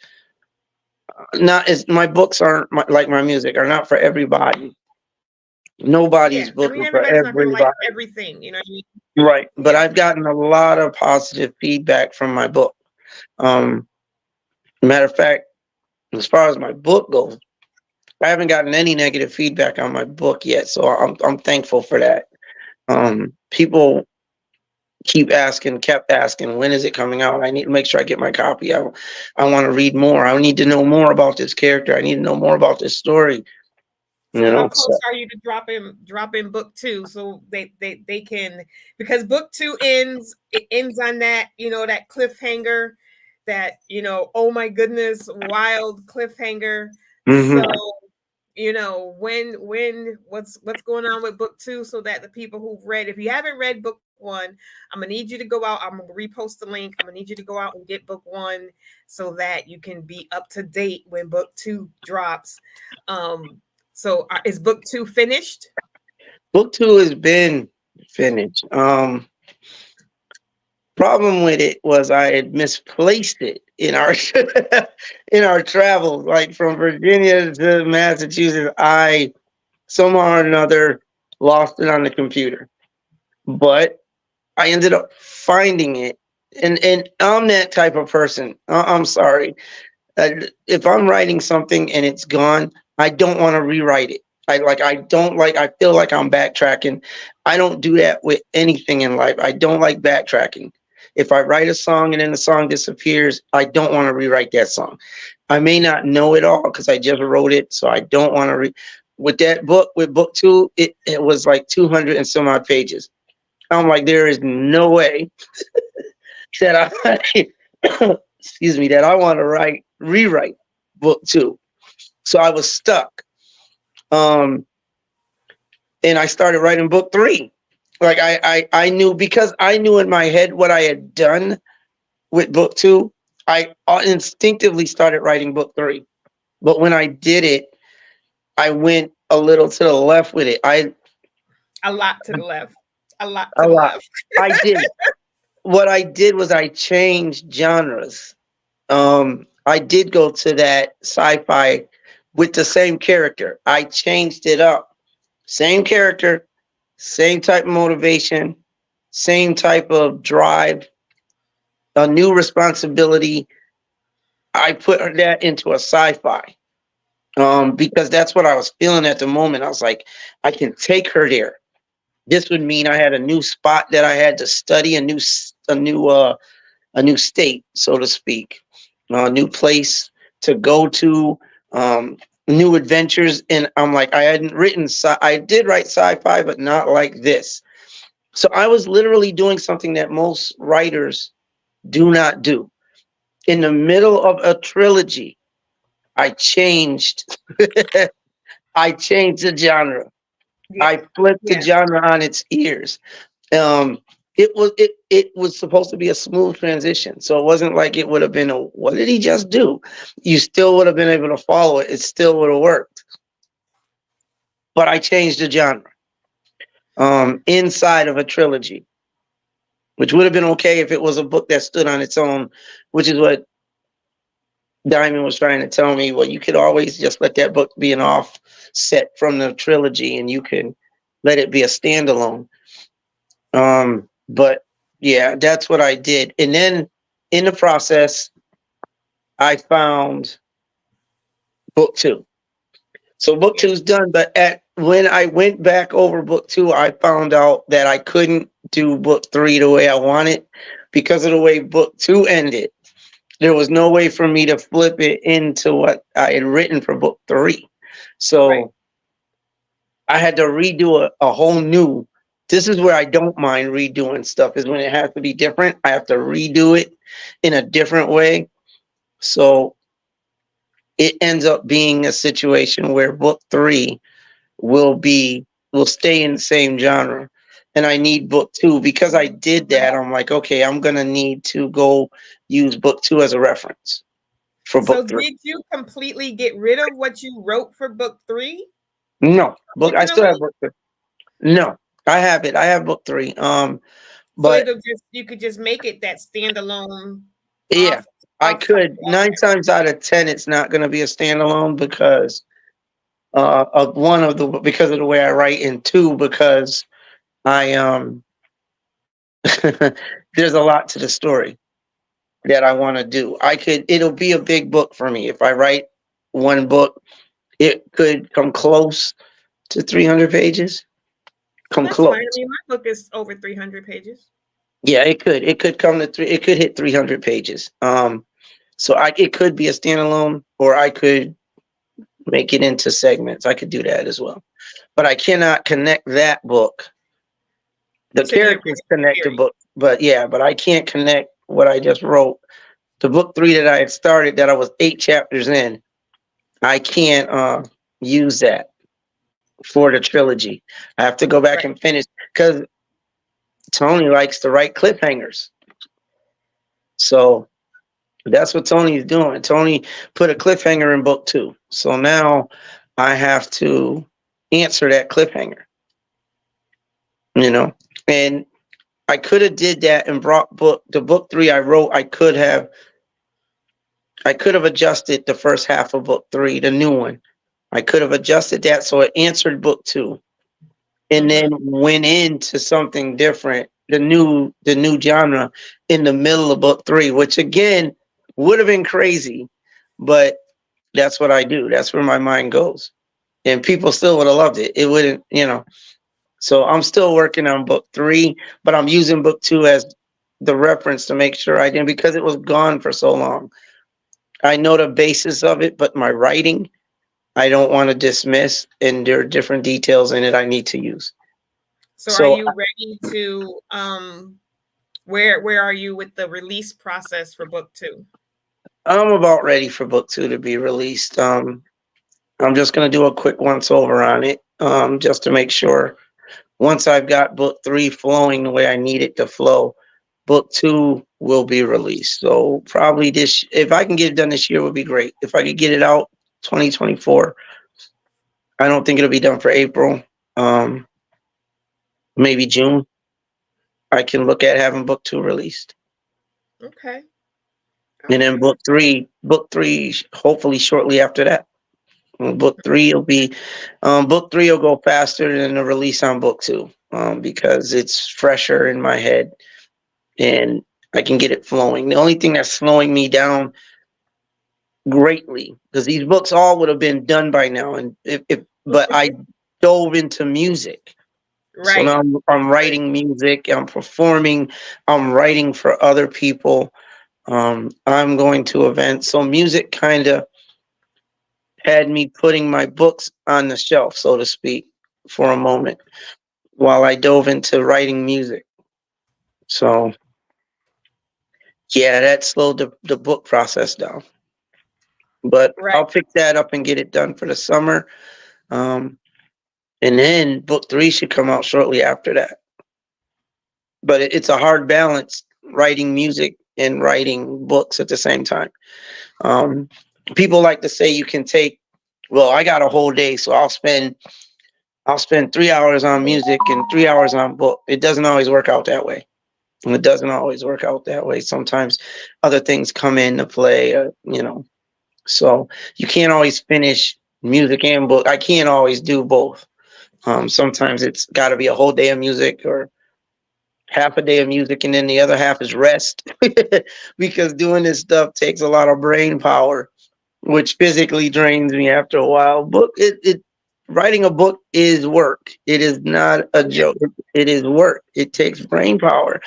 not as my books aren't like my music are not for everybody. Yeah, Nobody's I book mean is for everybody's not gonna like everybody. everything, you know what I mean? Right. But Yeah. I've gotten a lot of positive feedback from my book. Um, Matter of fact, as far as my book goes, I haven't gotten any negative feedback on my book yet. So I'm thankful for that. People kept asking, when is it coming out? I need to make sure I get my copy. I want to read more. I need to know more about this character. I need to know more about this story. So how So close are you to drop in book two so they can, because book two ends on that, that cliffhanger, that, oh my goodness, wild cliffhanger. So, mhm. when what's going on with book two, so that the people who've read, if you haven't read book one, I'm gonna need you to go out. I'm gonna repost the link. I'm gonna need you to go out and get book one so that you can be up to date when book two drops. So is book two finished? Book two has been finished. Problem with it was I had misplaced it in our in our travels, like from Virginia to Massachusetts. I somehow or another lost it on the computer, but I ended up finding it. And I'm that type of person. I'm sorry. If I'm writing something and it's gone, I don't want to rewrite it. I don't like I feel like I'm backtracking. I don't do that with anything in life. I don't like backtracking. If I write a song and then the song disappears, I don't want to rewrite that song. I may not know it all because I just wrote it, so I don't want to with that book, with book two, it was like 200 and some odd pages. I'm like, there is no way that I excuse me, that I want to rewrite book two. So I was stuck. Um, and I started writing book three. Like I knew, because I knew in my head what I had done with book two. I instinctively started writing book three. But when I did it, I went a little to the left with it. A lot to the left. A lot to A the lot. left. I did. What I did was I changed genres. I did go to that sci-fi with the same character. I changed it up. Same character, same type of motivation, same type of drive, a new responsibility. I put that into a sci-fi. Because that's what I was feeling at the moment. I was like, I can take her there. This would mean I had a new spot that I had to study, a new state, so to speak, a new place to go to, new adventures. And I'm like, I hadn't I did write sci-fi, but not like this. So I was literally doing something that most writers do not do. In the middle of a trilogy, I changed, I changed the genre. Yeah. I flipped the Yeah. genre on its ears. Um, it was supposed to be a smooth transition, so it wasn't like it would have been a what did he just do? You still would have been able to follow it. It still would have worked, but I changed the genre. Inside of a trilogy, which would have been okay if it was a book that stood on its own, which is what Diamond was trying to tell me. Well, you could always just let that book be an offset from the trilogy, and you can let it be a standalone. But yeah, that's what I did. And then in the process, I found book two. So book Yeah. two's done, but at when I went back over book two, I found out that I couldn't do book three the way I wanted because of the way book two ended. There was no way for me to flip it into what I had written for book three. Right. So I had to redo a whole new. This is where I don't mind redoing stuff, is when it has to be different. I have to redo it in a different way. So it ends up being a situation where book three will stay in the same genre. And I need book two because I did that. I'm like, okay, I'm gonna need to go use book two as a reference for So book three. did you completely get rid of what you wrote for book three No, book. I still have originally? book three. No, I have it. I have book three. So But it'll just you could just make it that standalone yeah, off I off top. could. Nine times out of ten, it's not going to be a standalone because of one of the because of the way I write, and two because I there's a lot to the story that I want to do. I could. It'll be a big book for me if I write one book. It could come close to 300 pages. Well, Come that's fine. I close. mean, my book is over 300 pages. Yeah, it could. It could come to three. It could hit 300 pages. So it could be a standalone, or I could make it into segments. I could do that as well. But I cannot connect that book. The To the characters original connect to series. book, but yeah, but I can't connect what I just wrote. The book three that I had started that I was 8 chapters in, I can't use that for the trilogy. I have to go back Right. and finish because Tony likes to write cliffhangers. So that's what Tony's doing. Tony put a cliffhanger in book two. So now I have to answer that cliffhanger, you know. And I could have did that and brought book three I wrote, I could have adjusted the first half of book three, the new one. I could have adjusted that so it answered book two and then Mm-hmm. went into something different, the new genre in the middle of book three, which again would have been crazy, but that's what I do. That's where my mind goes. And people still would have loved it. It wouldn't, you know. So I'm still working on book three, but I'm using book two as the reference to make sure I didn't because it was gone for so long. I know the basis of it, but my writing, I don't want to dismiss, and there are different details in it I need to use. So are So you ready to where are you with the release process for book two? I'm about ready for book two to be released. I'm just gonna do a quick once over on it, just to make sure. Once I've got book three flowing the way I need it to flow, book two will be released. So probably if I can get it done this year, would be great. If I could get it out 2024, I don't think it'll be done for April. Um, maybe June. I can look at having book two released, Okay. and then Okay. book three, hopefully shortly after that. Book three will be, book three will go faster than the release on book two, because it's fresher in my head and I can get it flowing. The only thing that's slowing me down greatly, because these books all would have been done by now, and if but I dove into music. So now Right. I'm Right. writing music, I'm performing, I'm writing for other people. I'm going to events. So music kind of had me putting my books on the shelf, so to speak, for a moment while I dove into writing music. So yeah, that slowed the book process down. But Right. I'll pick that up and get it done for the summer. Um, and then book three should come out shortly after that. but it's a hard balance writing music and writing books at the same time. Um, People like to say you can take, well, I got a whole day, so I'll spend 3 hours on music and 3 hours on book. It doesn't always work out that way. And it doesn't always work out that way. Sometimes other things come into play, So you can't always finish music and book. I can't always do both. Sometimes it's got to be a whole day of music or half a day of music, and then the other half is rest because doing this stuff takes a lot of brain power, which physically drains me after a while. Writing a book is work. It is not a Yep. joke. It is work. It takes brain power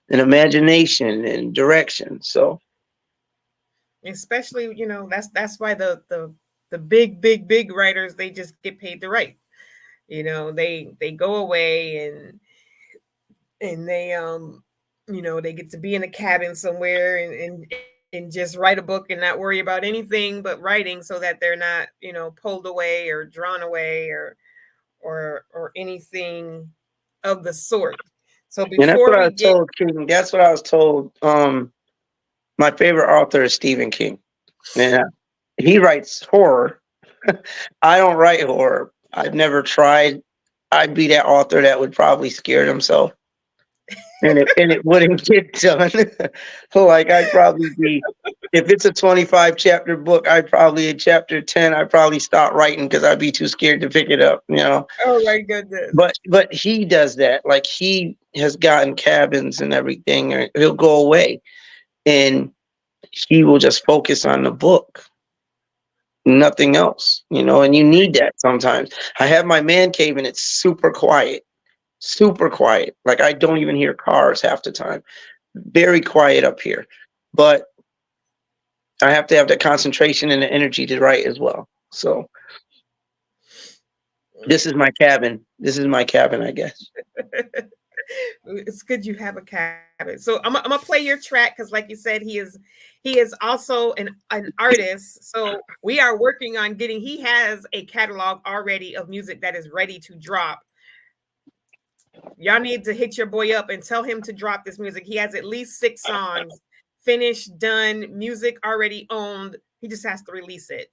and imagination and direction. So Especially, that's why the big writers, they just get paid to write. They go away, and they get to be in a cabin somewhere, and just write a book and not worry about anything but writing, so that they're not, pulled away or drawn away, or anything of the sort. So and that's before what I we was get told, King. That's what I was told. My favorite author is Stephen King. Yeah. He writes horror. I don't write horror. I've never tried. I'd be that author that would probably scare himself, and it wouldn't get done. Like I'd probably be, if it's a 25 chapter book, I'd probably at chapter 10, I'd probably stop writing because I'd be too scared to pick it up. oh my goodness. But he does that. Like he has gotten cabins and everything, or he'll go away and he will just focus on the book, nothing else, and you need that sometimes. I have my man cave and it's super quiet, super quiet. Like I don't even hear cars half the time. Very quiet up here. But I have to have the concentration and the energy to write as well. So this is my cabin. This is my cabin, I guess. It's good you have a cabin. So I'm gonna play your track because, like you said, he is also an artist. So we are working on getting. He has a catalog already of music that is ready to drop. Y'all need to hit your boy up and tell him to drop this music. He has at least 6 songs finished, done, music already owned. He just has to release it.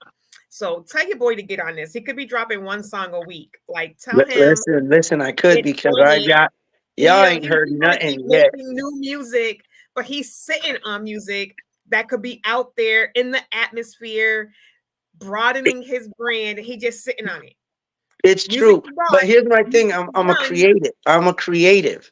So tell your boy to get on this. He could be dropping one song a week. Like, tell him, Listen, I could get because on I it. got, y'all ain't heard He's gonna keep nothing yet. making new music, but he's sitting on music that could be out there in the atmosphere, broadening his brand. He just sitting on it. It's Music true. is But done. here's my thing. Music I'm is I'm a done. creative. I'm a creative.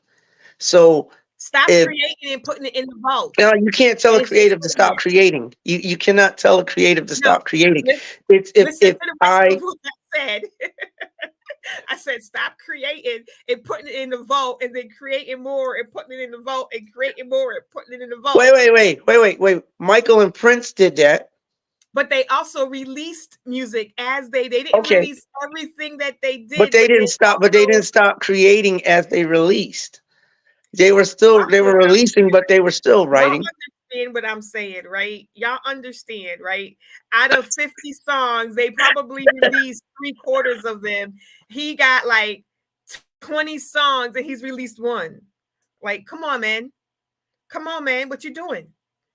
So Stop if creating and putting it in the vault. you can't tell a It's just creative to sitting stop there. creating. You cannot tell a creative to No, stop creating. listen, It's listen if to the rest of I what I said. I said stop creating and putting it in the vault, and then creating more and putting it in the vault, and creating more and putting it in the vault. wait. Michael and Prince did that. But they also released music as they didn't Okay. release everything that they But did, they but they didn't stop, also creating as they released. They were what I'm releasing, but they were still y'all writing. understand what I'm saying, right? Y'all understand, right? Out of 50 songs, they probably released three-quarters of them. He got like 20 songs and he's released one. Like, come on, man. Come on, man. What you doing?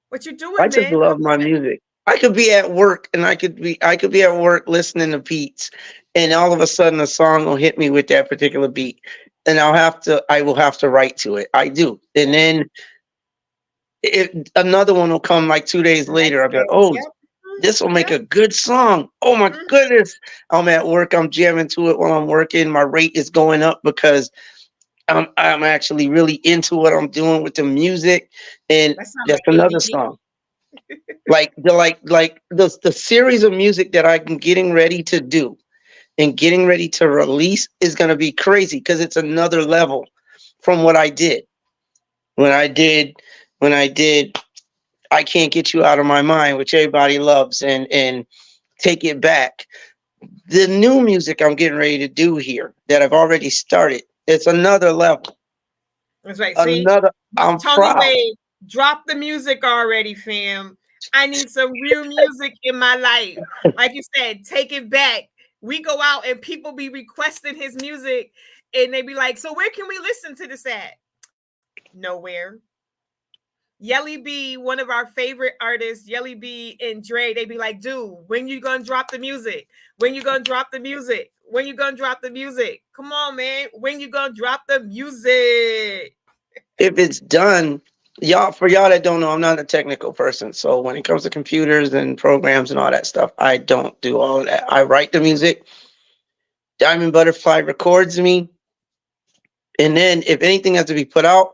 What you I doing, just man? Come love my on. music. I could be at work and I could be at work listening to beats, and all of a sudden a song will hit me with that particular beat, and I will have to write to it. I do. And then another one will come like 2 days later. Next I'll be like, day. oh, Yep. this will make Yep. a good song. Oh my Mhm. goodness. I'm at work, I'm jamming to it while I'm working. My rate is going up because I'm actually really into what I'm doing with the music. And That sounds that's like another ADD. song. Like the series of music that I'm getting ready to do and getting ready to release is gonna be crazy because it's another level from what I did. When I did when I did I Can't Get You Out of My Mind, which everybody loves, and Take It Back. The new music I'm getting ready to do here that I've already started, it's another level. That's right. See, Another I'm Tony proud. Wade, drop the music already, fam. I need some real music in my life. Like you said, take it back. We go out and people be requesting his music, and they be like, "So where can we listen to this at?" Nowhere. Yelly B, one of our favorite artists, Yelly B and Dre, they be like, dude, when you gonna drop the music? When you gonna drop the music? When you gonna drop the music? Come on, man. When you gonna drop the music? If it's done, y'all, for y'all that don't know, I'm not a technical person. So when it comes to computers and programs and all that stuff, I don't do all of that. I write the music. Diamond Butterfly records me. And then if anything has to be put out,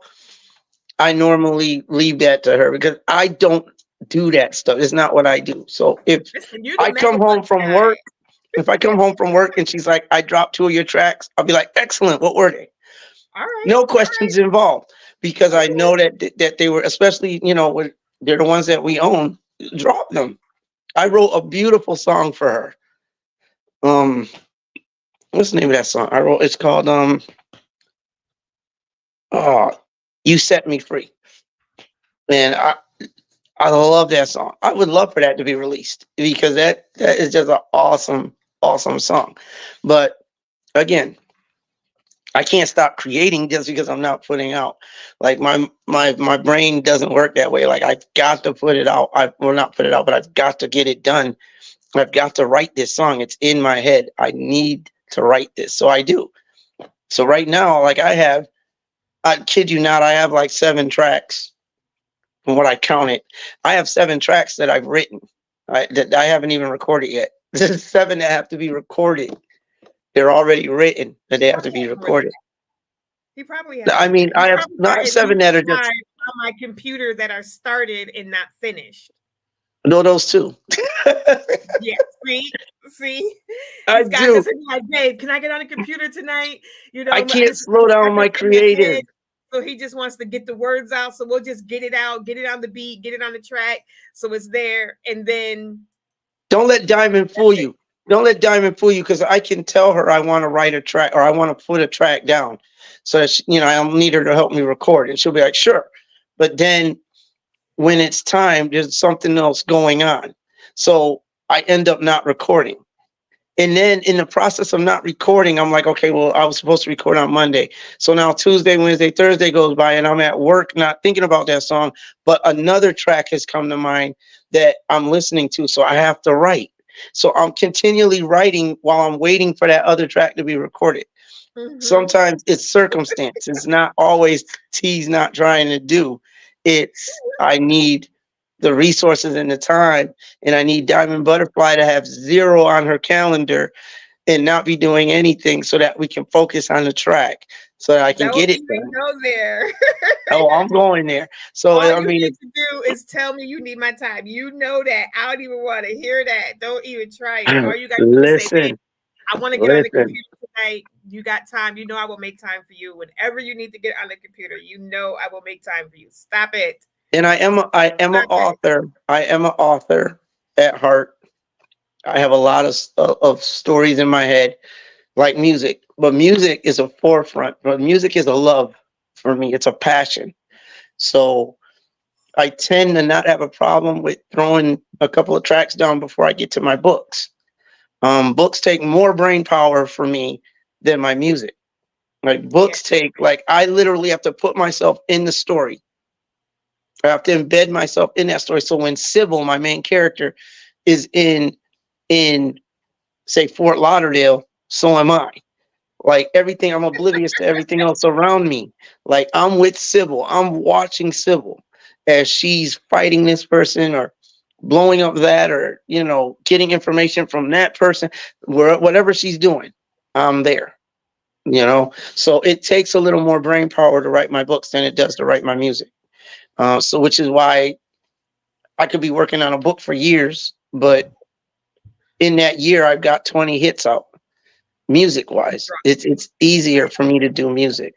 I normally leave that to her because I don't do that stuff. It's not what I do. So if Listen, you the I come home megabucks from guy. work, if I come home from work and she's like, I dropped two of your tracks, I'll be like, excellent. What were they? All right, No all right. questions involved because I Okay. know that they were, especially, when they're the ones that we own, drop them. I wrote a beautiful song for her. Um, what's the name of that song? It's called oh, You Set Me Free. And I love that song. I would love for that to be released because that is just an awesome song. But again, I can't stop creating just because I'm not putting out. Like my brain doesn't work that way. Like I've got to put it out. I will not put it out, but I've got to get it done. I've got to write this song. It's in my head. I need to write this. So I do. So right now, like I kid you not, I have like 7 tracks from what I counted. I have 7 tracks that I've written. That I haven't even recorded yet. There's 7 that have to be recorded. They're already written, but they have to Probably be have more than recorded. that. He probably has I more than mean, that. I He's have probably not got have at least 7 that are five just on my computer that are started and not finished. no those 2. Yeah, see, I he's got do. this. And he's like, babe, can I get on the computer tonight? I can't It's slow down stuck my up in the head. creative. So he just wants to get the words out. So we'll just get it out, get it on the beat, get it on the track. So it's there. And then Don't let Diamond fool you. Don't let Diamond fool you because I can tell her I want to write a track or I want to put a track down so that I'll need her to help me record, and she'll be like, sure. But then when it's time, there's something else going on, so I end up not recording. And then in the process of not recording, I'm like, okay, well, I was supposed to record on Monday. So now Tuesday, Wednesday, Thursday goes by and I'm at work not thinking about that song, but another track has come to mind that I'm listening to. So I have to write. So I'm continually writing while I'm waiting for that other track to be recorded. mhm. Sometimes it's circumstance. It's not always T's not trying to do. It's I need the resources and the time, and I need Diamond Butterfly to have 0 on her calendar and not be doing anything so that we can focus on the track so that I can Don't get it even done. go there. Oh, I'm going there. So All I you mean, need to do is tell me you need my time. You know that. I don't even want to hear that. Don't even try it. All you got to do is say, babe, listen, I want to get on the listen. computer tonight. You got time. You know I will make time for you. Whenever you need to get on the computer, you know I will make time for you. Stop it. And I am an Stop it. author. I am an author at heart. I have a lot of stories in my head, like music. But music is a forefront. But music is a love for me. It's a passion. So I tend to not have a problem with throwing a couple of tracks down before I get to my books. Books take more brain power for me than my music. Like Yeah. books take, like I literally have to put myself in the story. I have to embed myself in that story. So when Sybil, my main character, is in say Fort Lauderdale, so am I. Like everything, I'm oblivious to everything else around me. Like I'm with Sybil. I'm watching Sybil as she's fighting this person or blowing up that or getting information from that person, whatever she's doing, I'm there. So it takes a little more brain power to write my books than it does to write my music. So which is why I could be working on a book for years, but in that year I've got 20 hits out. Music wise, it's easier for me to do music.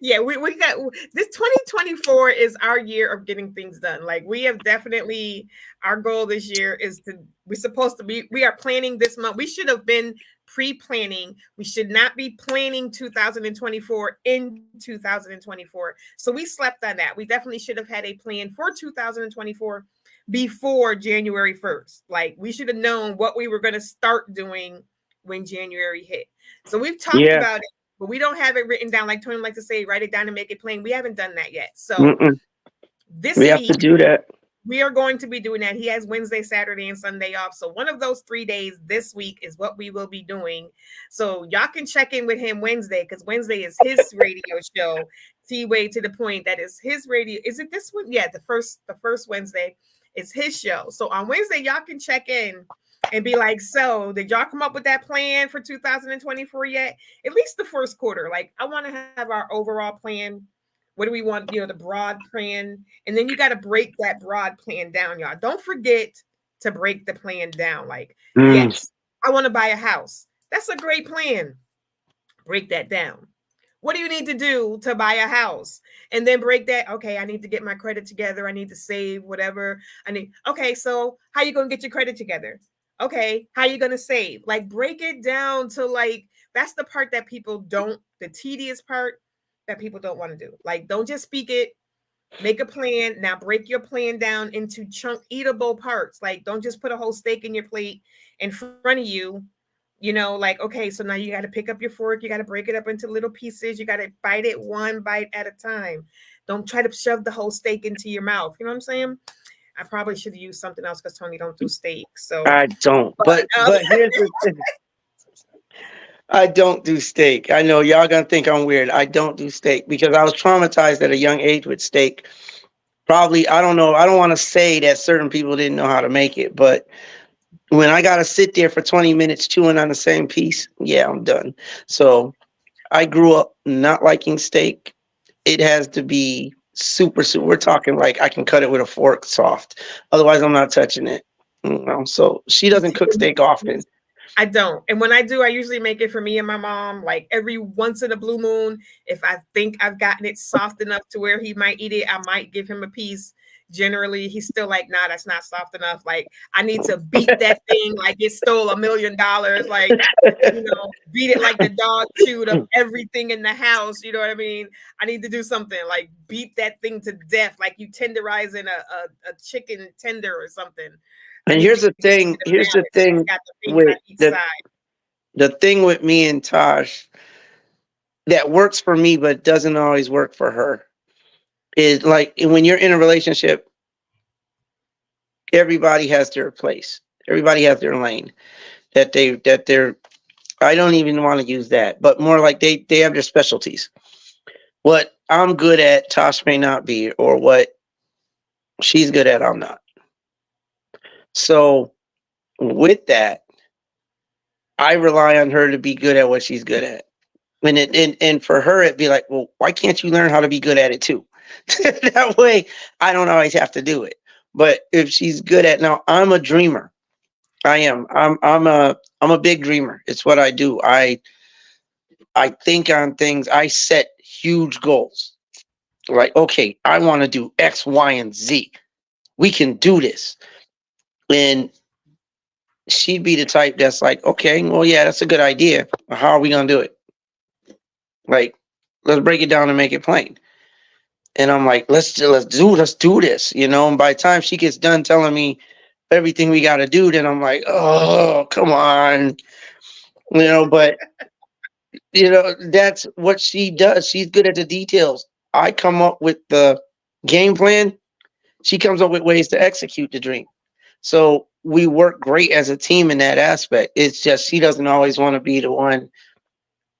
Yeah, we got this 2024 is our year of getting things done. Like we have definitely our goal this year is to we're supposed to be we are planning this month. We should have been pre-planning. We should not be planning 2024 in 2024. So we slept on that. We definitely should have had a plan for 2024 before January 1st. Like we should have known what we were going to start doing when January hit. So we've talked Yeah. about it. but we don't have it written down like Tony likes to say, write it down and make it plain. We haven't done that yet. So Mm-mm. this We have to week do that. we are going to be doing that. He has Wednesday, Saturday, and Sunday off. So one of those 3 days this week is what we will be doing. So y'all can check in with him Wednesday because Wednesday is his radio show. T-Way to the point that is his radio. Is it this one? Yeah, the first Wednesday is his show. So on Wednesday, y'all can check in and be like, so did y'all come up with that plan for 2024 yet? At least the first quarter. Like, I want to have our overall plan. What do we want? The broad plan. And then you got to break that broad plan down, y'all. Don't forget to break the plan down. Like, Mm. yes, I want to buy a house. That's a great plan. Break that down. What do you need to do to buy a house? And then break that. Okay, I need to get my credit together. I need to save whatever I need. Okay, so how you going to get your credit together? Okay, how you going to save? Like, break it down to, like, that's the part that people don't, the tedious part that people don't want to do. Like, don't just speak it. Make a plan. Now break your plan down into chunk eatable parts. Like, don't just put a whole steak in your plate in front of you. Like, okay, so now you got to pick up your fork. You got to break it up into little pieces. You got to bite it one bite at a time. Don't try to shove the whole steak into your mouth. You know what I'm saying? I probably should have used something else because Tony don't do steak. So, I don't. but But here's the thing. I don't do steak. I know y'all gonna think I'm weird. I don't do steak because I was traumatized at a young age with steak. Probably, I don't know. I don't want to say that certain people didn't know how to make it, but when I gotta sit there for 20 minutes chewing on the same piece, yeah, I'm done. So I grew up not liking steak. It has to be super, super. We're talking like I can cut it with a fork soft. Otherwise, I'm not touching it. So she doesn't cook steak often. I don't. And when I do, I usually make it for me and my mom. Like, every once in a blue moon, if I think I've gotten it soft enough to where he might eat it, I might give him a piece. Generally, he's still like, nah, that's not soft enough. Like, I need to beat that thing like it stole $1 million. Like, beat it like the dog chewed up everything in the house. You know what I mean? I need to do something like beat that thing to death, like you tenderizing a chicken tender or something. I And need to here's the get it to thing. the Here's the balance. It's thing got the things on with each the side. the thing with me and Tosh that works for me but doesn't always work for her is like when you're in a relationship, everybody has their place. Everybody has their lane that they're I don't even want to use that, but more like they have their specialties. What I'm good at, Tosh may not be, or what she's good at, I'm not. So with that, I rely on her to be good at what she's good at. And for her it'd be like, well, why can't you learn how to be good at it too? That way I don't always have to do it. But if she's good at now, I'm a dreamer. I am. I'm a big dreamer. It's what I do. I think on things. I set huge goals. Like, okay, I want to do X, Y, and Z. We can do this. And she'd be the type that's like, okay, well, yeah, that's a good idea. But how are we gonna do it? Like, let's break it down and make it plain. And I'm like, let's do this, And by the time she gets done telling me everything we got to do, then I'm like, oh, come on, But that's what she does. She's good at the details. I come up with the game plan. She comes up with ways to execute the dream. So we work great as a team in that aspect. It's just she doesn't always want to be the one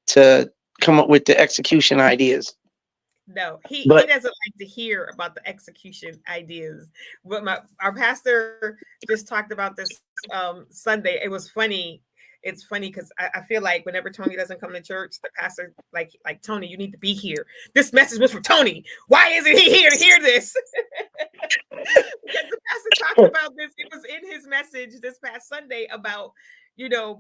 to come up with the execution ideas. No, he But doesn't like to hear about the execution ideas. But our pastor just talked about this Sunday. It was funny. It's funny because I feel like whenever Tony doesn't come to church, the pastor like Tony, you need to be here. This message was for Tony. Why isn't he here to hear this? Because the pastor talked about this. It was in his message this past Sunday about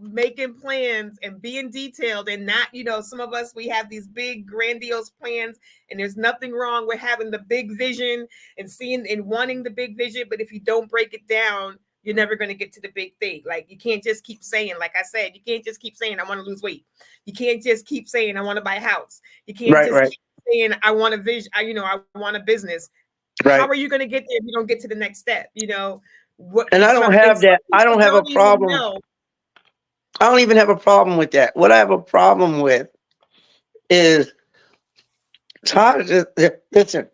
making plans and being detailed and not, some of us, we have these big grandiose plans, and there's nothing wrong with having the big vision and seeing and wanting the big vision. But if you don't break it down, you're never going to get to the big thing. Like, you can't just keep saying, like I said, you can't just keep saying, I want to lose weight. You can't just keep saying, I want to buy a house. You can't right, just right, keep saying, I want a vision. I want a business. How right. are you going to get there if you don't get to the next step? What And I don't have some that. I people don't have a don't even problem. know. I don't even have a problem with that. What I have a problem with is Tosh. Listen,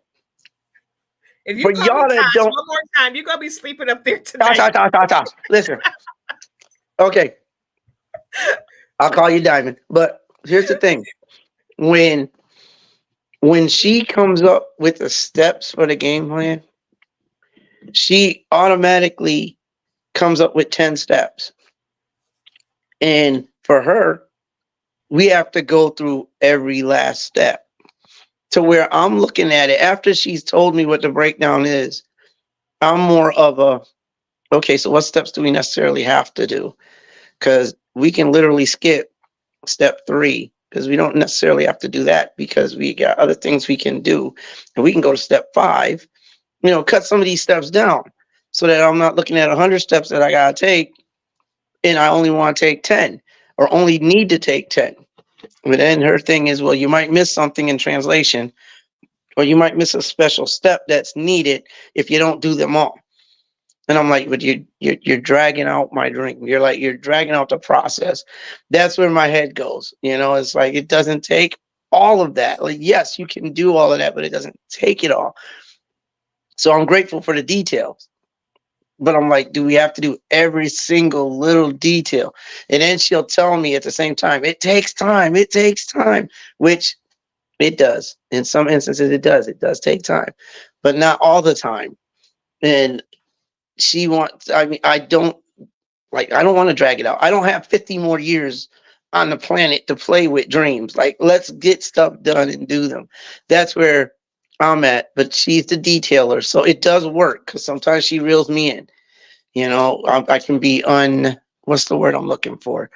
If you for call me y'all that Tosh don't, one more time, you're gonna be sleeping up there Tosh, Tosh, tonight. Tosh, Tosh, Tosh. Listen, okay, I'll call you Diamond. But here's the thing: when when she comes up with the steps for the game plan, she automatically comes up with 10 steps. And for her, we have to go through every last step to where I'm looking at it after she's told me what the breakdown is. I'm more of a, okay, so what steps do we necessarily have to do? Because we can literally skip step 3 because we don't necessarily have to do that because we got other things we can do. And we can go to step 5, cut some of these steps down so that I'm not looking at 100 steps that I got to take and I only want to take 10 or only need to take 10. But then her thing is, well, you might miss something in translation or you might miss a special step that's needed if you don't do them all. And I'm like, but you're dragging out my dream. You're dragging out the process. That's where my head goes. It's like it doesn't take all of that. Like, yes, you can do all of that, but it doesn't take it all. So I'm grateful for the details. But I'm like, do we have to do every single little detail? And then she'll tell me at the same time, it takes time. It takes time, which it does. In some instances, it does. It does take time, but not all the time. And she wants, I mean, I don't want to drag it out. I don't have 50 more years on the planet to play with dreams. Like, let's get stuff done and do them. That's where I'm at. But she's the detailer. So it does work because sometimes she reels me in. I can be what's the word I'm looking for?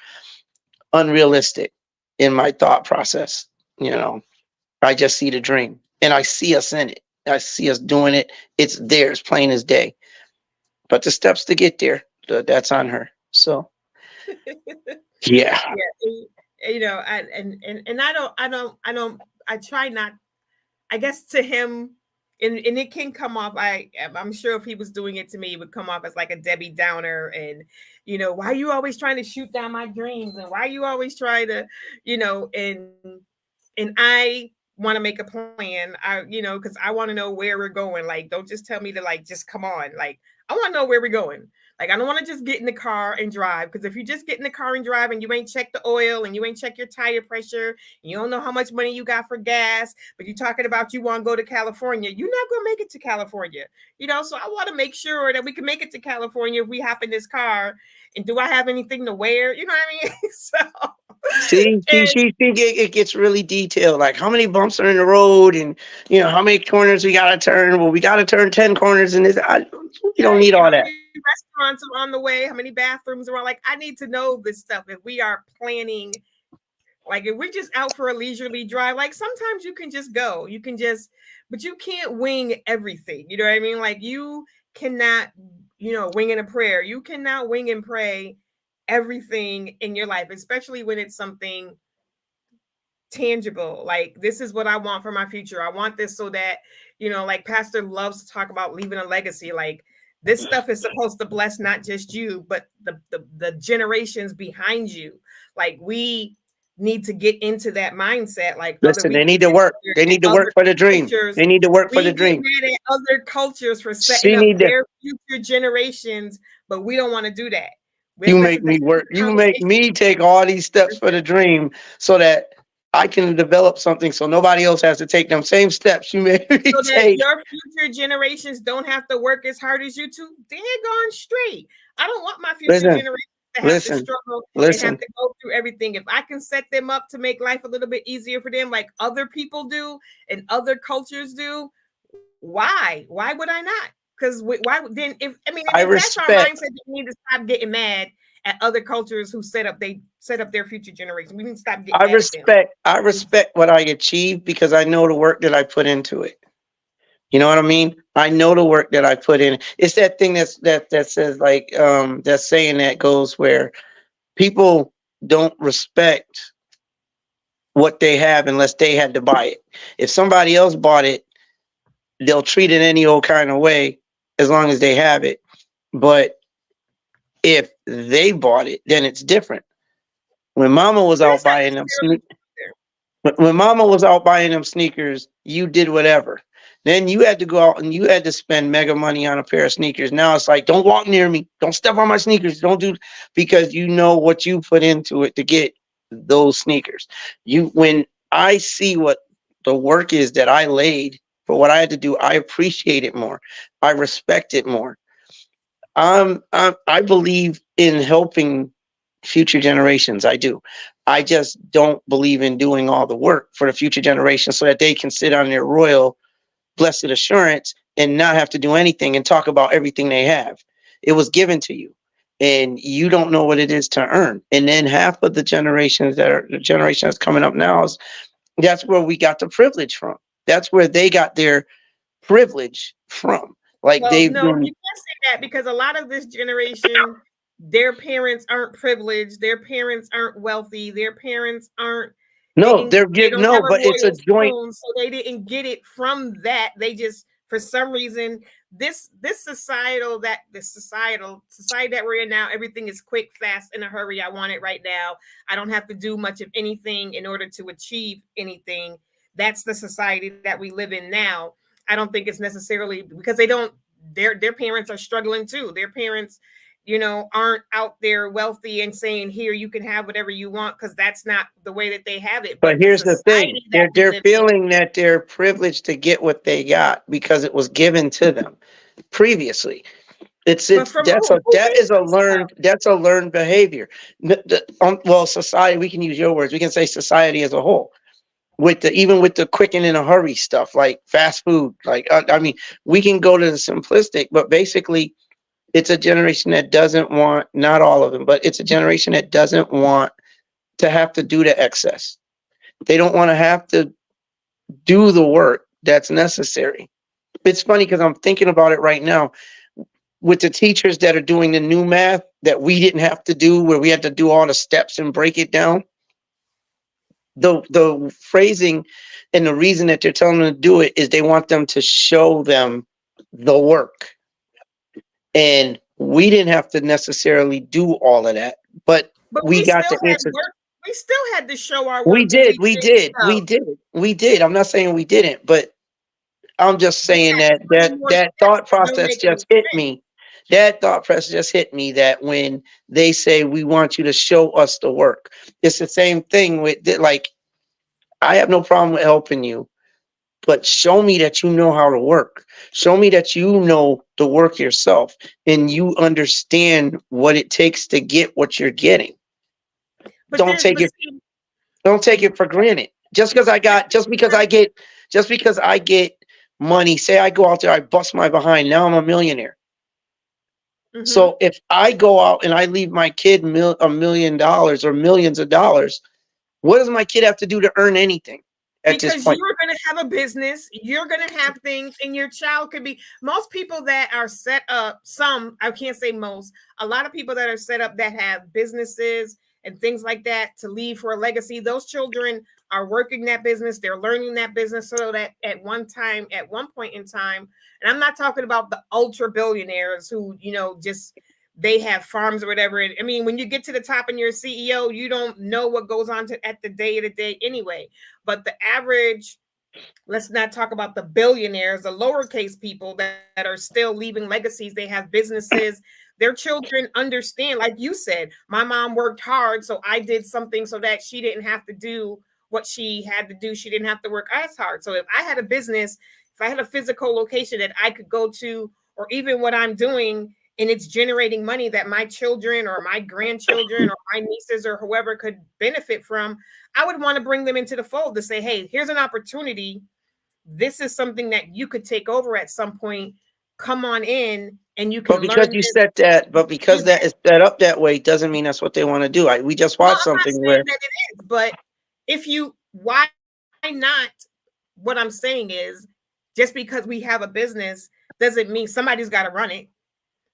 Unrealistic in my thought process. You know, I just see the dream and I see us in it. I see us doing it. It's there, it's plain as day. But the steps to get there, that's on her. So, yeah. Yeah, and I try not. I guess to him, and it can come off. I'm sure if he was doing it to me, it would come off as like a Debbie Downer, and why are you always trying to shoot down my dreams, and why are you always trying to, and I want to make a plan. Because I want to know where we're going. Like, don't just tell me to like just come on. Like, I want to know where we're going. Like, I don't want to just get in the car and drive. Because if you just get in the car and drive and you ain't check the oil and you ain't check your tire pressure, and you don't know how much money you got for gas, but you're talking about you want to go to California, you're not going to make it to California. So I want to make sure that we can make it to California if we hop in this car. And do I have anything to wear? You know what I mean? So, See, and it gets really detailed. Like how many bumps are in the road, and how many corners we gotta turn. Well, we gotta turn 10 corners in this. You don't right, need all how that. many restaurants are on the way? How many bathrooms are on? Like, I need to know this stuff if we are planning. Like, if we're just out for a leisurely drive, like sometimes you can just go. But you can't wing everything. You know what I mean? Like, you cannot, wing in a prayer. You cannot wing and pray everything in your life, especially when it's something tangible. Like, this is what I want for my future. I want this so that, like Pastor loves to talk about leaving a legacy. Like, this stuff is supposed to bless not just you, but the generations behind you. Like, we need to get into that mindset. Like, other Listen, we they get need to work. mad They at need to work other for the dream. cultures. They need to work for the We get dream. mad at other cultures for setting She up need to. their future generations, but we don't want to do that. You This make is the me same work. You make conversation. me take all these steps for the dream so that I can develop something so nobody else has to take them same steps you made me So that take. your future generations don't have to work as hard as you two. They're gone straight. I don't want my future Listen, generations to have to listen, struggle and have listen. to go through everything. If I can set them up to make life a little bit easier for them, like other people do and other cultures do, why? Why would I not? Because why then? And I if that's our respect. mindset, then we need to stop getting mad at other cultures who set up their future generation. We need to stop getting I mad at them. respect. I respect what I achieve because I know the work that I put into it. You know what I mean? I know the work that I put in. It's that thing that says like that saying that goes where people don't respect what they have unless they had to buy it. If somebody else bought it, they'll treat it any old kind of way as long as they have it. But if they bought it, then it's different. When Mama was But out it's not buying them, necessarily either. When mama was out buying them sneakers, you did whatever. Then you had to go out and you had to spend mega money on a pair of sneakers. Now it's like, don't walk near me. Don't step on my sneakers. Don't do, because you know what you put into it to get those sneakers. When I see what the work is that I laid for what I had to do, I appreciate it more. I respect it more. I believe in helping future generations. I do. I just don't believe in doing all the work for the future generations so that they can sit on their royal blessed assurance and not have to do anything and talk about everything they have. It was given to you and you don't know what it is to earn. And then half of the generations that are the generation that's coming up now is that's where we got the privilege from. That's where they got their privilege from. Like Well, they've no, been you can't say that because a lot of this generation, their parents aren't privileged, their parents aren't wealthy, their parents aren't no, they don't no, have a but it's a royal joint. spoon, so they didn't get it from that. They just for some reason this society that we're in now, everything is quick, fast, in a hurry. I want it right now. I don't have to do much of anything in order to achieve anything. That's the society that we live in now. I don't think it's necessarily because they don't their parents are struggling too. Their parents, aren't out there wealthy and saying, "Here, you can have whatever you want," because that's not the way that they have it. But But the here's the thing: society that we they're live in, feeling that they're privileged to get what they got because it was given to them previously. but It's from who? Who gave them stuff? that's a learned behavior. Well, society. We can use your words. We can say society as a whole. With the even with the quick and in a hurry stuff like fast food, like I mean, we can go to the simplistic, but basically, it's a generation that doesn't want. Not all of them, but it's a generation that doesn't want to have to do the excess. They don't want to have to do the work that's necessary. It's funny because I'm thinking about it right now with the teachers that are doing the new math that we didn't have to do, where we had to do all the steps and break it down. The phrasing and the reason that they're telling them to do it is they want them to show them the work. And we didn't have to necessarily do all of that, but But we we got still the had answer. work. We still had to show our We work when did, we we did did, we stuff. did, we did. I'm not saying we didn't, but I'm just But saying that's that putting more that steps thought that don't process make any just hit sense. me. That thought process just hit me that when they say we want you to show us the work, it's the same thing with like I have no problem with helping you, but show me that you know how to work. Show me that you know the work yourself and you understand what it takes to get what you're getting. But Don't there's take but it see, don't take it for granted. that's Just because I get money, say I go out there, I bust my behind, now I'm a millionaire. mhm. So if I go out and I leave my kid $1 million or millions of dollars, what does my kid have to do to earn anything at this Because point? you're going to have a business, you're going to have things, and your child could be. Most people that are set up, some, I can't say most, a lot of people that are set up that have businesses and things like that to leave for a legacy, those children are working that business, they're learning that business so that at one point in time, and I'm not talking about the ultra billionaires who, just they have farms or whatever. I mean, when you get to the top and you're a CEO, you don't know what goes on at the day to day anyway. But the average, let's not talk about the billionaires, the lowercase people that are still leaving legacies. They have businesses. Their children understand, like you said, my mom worked hard, so I did something so that she didn't have to do what she had to do. She didn't have to work as hard. So if I had a business, if I had a physical location that I could go to, or even what I'm doing, and it's generating money that my children or my grandchildren or my nieces or whoever could benefit from, I would want to bring them into the fold to say, hey, here's an opportunity. This is something that you could take over at some point. Come on in and you But can because learn you this, said that, but do because that that. is set up that way, doesn't mean that's what they want to do. We just Well, watched I'm not something saying where that it is, but if you, why not? What I'm saying is just because we have a business doesn't mean somebody's got to run it.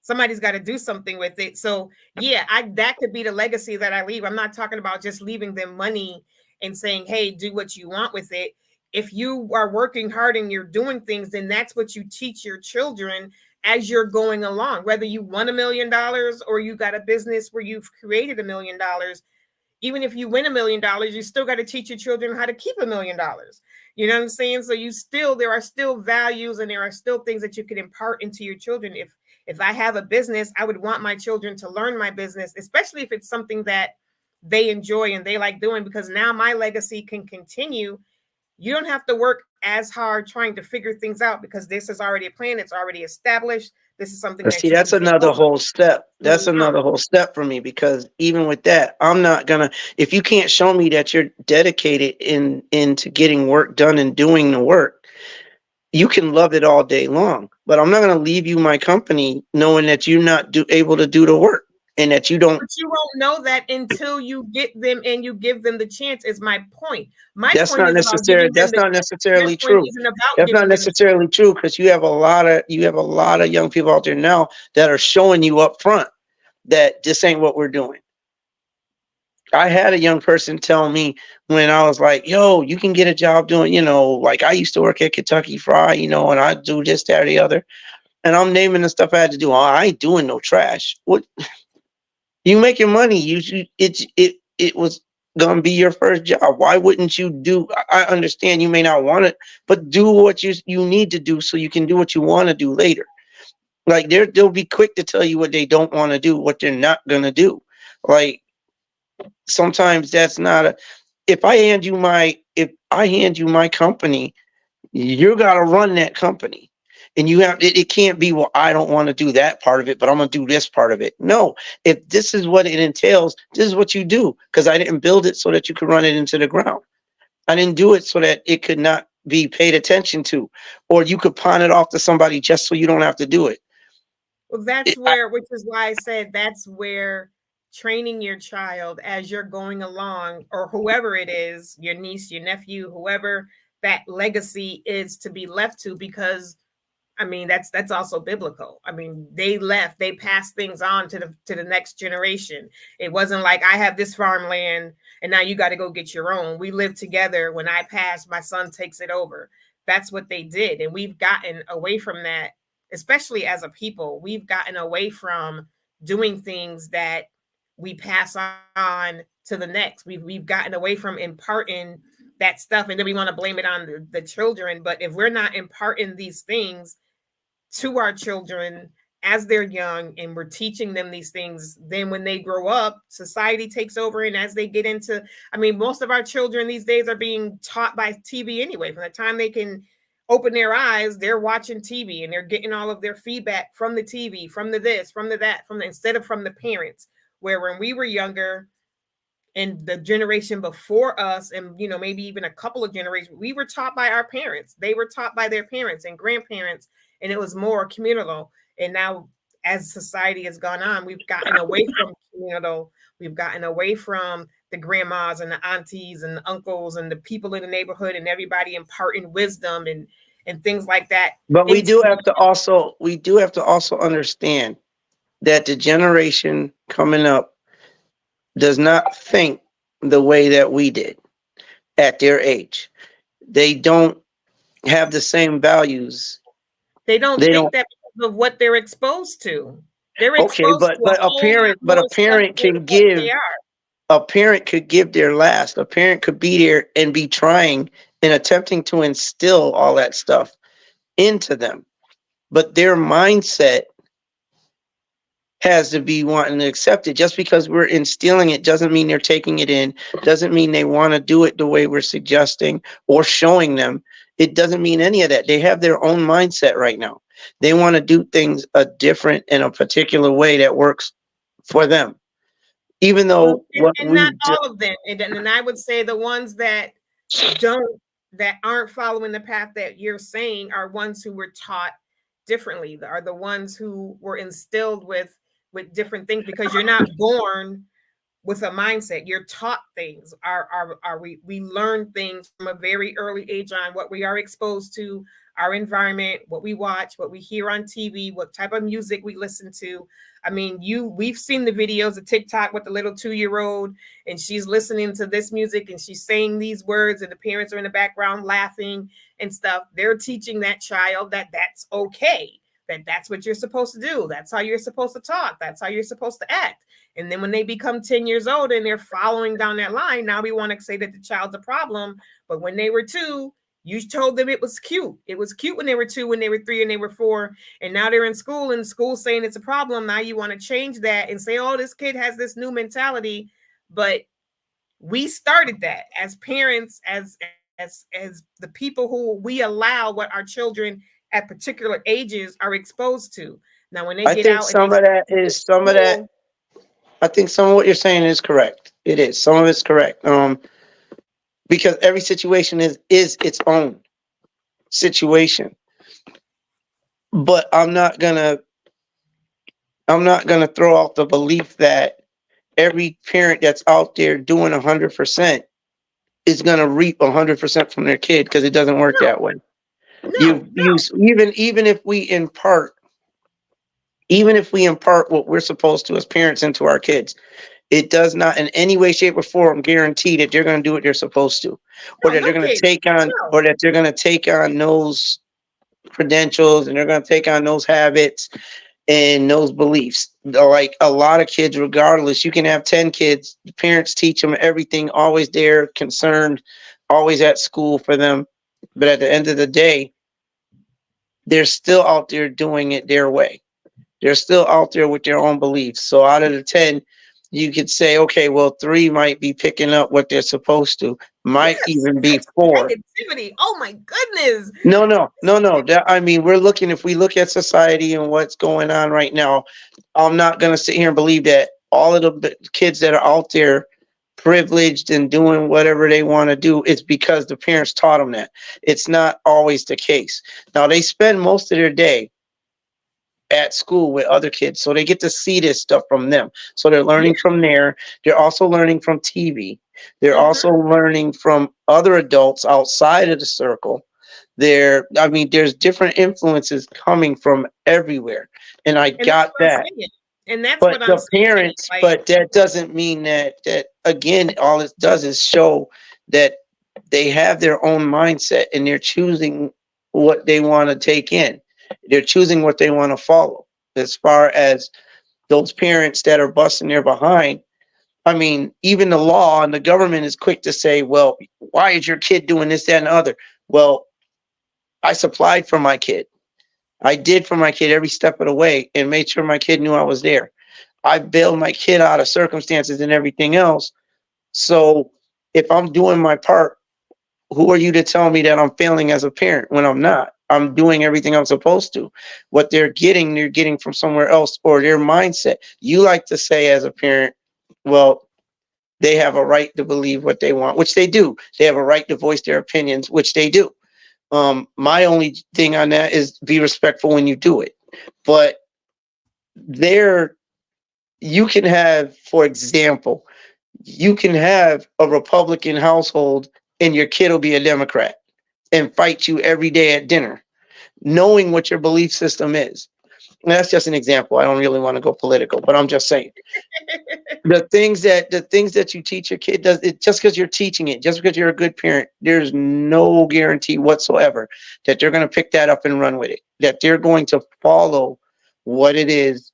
Somebody's got to do something with it. So yeah, I that could be the legacy that I leave. I'm not talking about just leaving them money and saying, hey, do what you want with it. If you are working hard and you're doing things, then that's what you teach your children as you're going along. Whether you won $1 million or you got a business where you've created $1 million, even if you win $1 million, you still got to teach your children how to keep $1 million. You know what I'm saying? So there are still values, and there are still things that you can impart into your children. If I have a business, I would want my children to learn my business, especially if it's something that they enjoy and they like doing, because now my legacy can continue. You don't have to work as hard trying to figure things out, because this is already a plan. It's already established. This is something But see, that you that's can take another over. whole step. That's No, another whole step for me, because even with that, I'm not gonna. If you can't show me that you're dedicated into getting work done and doing the work, you can love it all day long. But I'm not gonna leave you my company knowing that you're not able to do the work and that you don't. but you won't know that until you get them and you give them the chance, is my point. My That's point not is about necessary. giving them That's the not chance. My necessarily point true. isn't about That's not giving them the chance. necessarily true, because you have a lot of young people out there now that are showing you up front that this ain't what we're doing. I had a young person tell me when I was like, yo, you can get a job doing, like I used to work at Kentucky Fry, and I do this, that, or the other. And I'm naming the stuff I had to do. Oh, I ain't doing no trash. What, you making money? It was gonna be your first job. Why wouldn't you do? I understand you may not want it, but do what you need to do so you can do what you want to do later. Like they'll be quick to tell you what they don't want to do, what they're not gonna do. Like sometimes that's not a. If I hand you my company, you got to run that company. And it can't be, well, I don't want to do that part of it, but I'm going to do this part of it. No, if this is what it entails, this is what you do. Because I didn't build it so that you could run it into the ground. I didn't do it so that it could not be paid attention to, or you could pawn it off to somebody just so you don't have to do it. Well, that's it I, where, which is why I said that's where training your child as you're going along, or whoever it is, your niece, your nephew, whoever that legacy is to be left to, because I mean, that's also biblical. I mean, they passed things on to the next generation. It wasn't like I have this farmland and now you got to go get your own. We live together. When I pass, my son takes it over. That's what they did, and we've gotten away from that, especially as a people. We've gotten away from doing things that we pass on to the next. We've gotten away from imparting that stuff, and then we want to blame it on the children. But if we're not imparting these things to our children as they're young, and we're teaching them these things, then when they grow up, society takes over. And as they get into, I mean, most of our children these days are being taught by TV anyway. From the time they can open their eyes, they're watching TV, and they're getting all of their feedback from the TV, from the this, from the that, instead of from the parents. Where when we were younger, and the generation before us, and maybe even a couple of generations, we were taught by our parents, they were taught by their parents and grandparents, and it was more communal. And now, as society has gone on, we've gotten away from communal. We've gotten away from the grandmas and the aunties and the uncles and the people in the neighborhood, and everybody imparting wisdom and things like that but we into do have to also understand that the generation coming up does not think the way that we did at their age. They don't have the same values. they don't They think don't. that because of what they're exposed to. They're Okay, exposed but to a whole lot more a stuff parent than can what they give are. a parent could give their last. A parent could be there and be trying and attempting to instill all that stuff into them. But their mindset has to be wanting to accept it. Just because we're instilling it doesn't mean they're taking it in, doesn't mean they want to do it the way we're suggesting or showing them. It doesn't mean any of that. They have their own mindset right now. They want to do things a different in a particular way that works for them. Even Well, though what and not we do, all of them. And I would say the ones don't that aren't following the path that you're saying are ones who were taught differently, are the ones who were instilled with different things, because you're not born with a mindset. You're taught things. Are we learn things from a very early age on, what we are exposed to, our environment, what we watch, what we hear on TV, what type of music we listen to. I mean, we've seen the videos of TikTok with the little 2-year old, and she's listening to this music and she's saying these words, and the parents are in the background laughing and stuff. They're teaching that child that that's okay. that that's what you're supposed to do. That's how you're supposed to talk. That's how you're supposed to act. And then when they become 10 years old and they're following down that line, now we want to say that the child's a problem. But when they were 2, you told them it was cute. It was cute when they were 2, when they were 3, and they were 4. And now they're in school, and school saying it's a problem. Now you want to change that and say, oh, this kid has this new mentality. But we started that as parents, as the people who we allow what our children at particular ages are exposed to. Now, when they I get think out and they some of that is some of that. school, I think some of what you're saying is correct. It is. Some of it's correct. Because every situation is its own situation. But I'm not gonna throw out the belief that every parent that's out there doing 100% is gonna reap 100% from their kid, because it doesn't work no, that way. no, You no. even if we impart what we're supposed to as parents into our kids, it does not in any way, shape, or form guarantee that they're going to do what they're supposed to, or No, that they're no going to kids. take on, No. or that they're going to take on those credentials, and they're going to take on those habits and those beliefs. Like a lot of kids, regardless, you can have 10 kids, the parents teach them everything, always there, concerned, always at school for them. But at the end of the day, they're still out there doing it their way. They're still out there with their own beliefs. So out of the 10, you could say, okay, well, 3 might be picking up what they're supposed to, might Yes, even be that's 4. negativity. Oh my goodness. No, no, no, no. I mean, if we look at society and what's going on right now, I'm not going to sit here and believe that all of the kids that are out there privileged and doing whatever they want to do, it's because the parents taught them that. It's not always the case. Now, they spend most of their day at school with other kids, so they get to see this stuff from them, so they're Yeah. learning from there. They're also learning from TV. They're Hmm. also learning from other adults outside of the circle. I mean, there's different influences coming from everywhere, and I And that's got what I'm that. saying. And that's But what I'm the saying. parents, Like, but that doesn't mean that again, all it does is show that they have their own mindset, and they're choosing what they want to take in. They're choosing what they want to follow. As far as those parents that are busting their behind, I mean, even the law and the government is quick to say, well, why is your kid doing this, that, and the other? Well, I supplied for my kid. I did for my kid every step of the way and made sure my kid knew I was there. I bailed my kid out of circumstances and everything else. So if I'm doing my part, who are you to tell me that I'm failing as a parent when I'm not? I'm doing everything I'm supposed to. What they're getting from somewhere else, or their mindset. You like to say as a parent, well, they have a right to believe what they want, which they do. They have a right to voice their opinions, which they do. My only thing on that is be respectful when you do it. But there, you can have, for example, you can have a Republican household and your kid will be a Democrat and fight you every day at dinner, knowing what your belief system is. And that's just an example. I don't really want to go political, but I'm just saying the things that you teach your kid, does it just because you're teaching it, just because you're a good parent, there's no guarantee whatsoever that they're going to pick that up and run with it, that they're going to follow what it is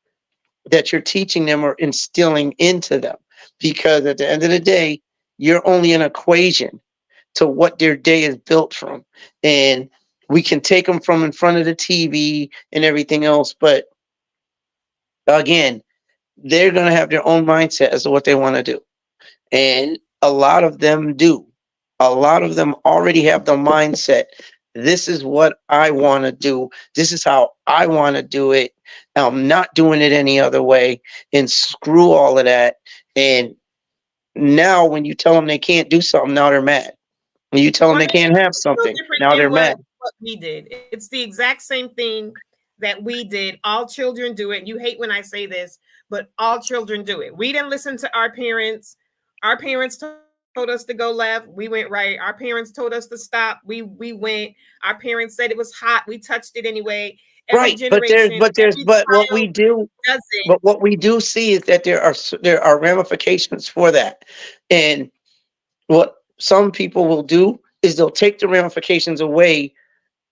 that you're teaching them or instilling into them. Because at the end of the day, you're only an equation to what their day is built from. And we can take them from in front of the TV and everything else. But again, they're going to have their own mindset as to what they want to do. And a lot of them do. A lot of them already have the mindset. This is what I want to do. This is how I want to do it. I'm not doing it any other way. And screw all of that. And now, when you tell them they can't do something, now they're mad. When you tell them well, they can't have it's no something, different now than they're mad. what we did. It's the exact same thing that we did. All children do it. You hate when I say this, but all children do it. We didn't listen to our parents. Our parents told us to go left. We went right. Our parents told us to stop. We went. Our parents said it was hot. We touched it anyway. Every Right, but there's generation, but every there's but what child we do does it. but what we do see is that there are ramifications for that. And what some people will do is they'll take the ramifications away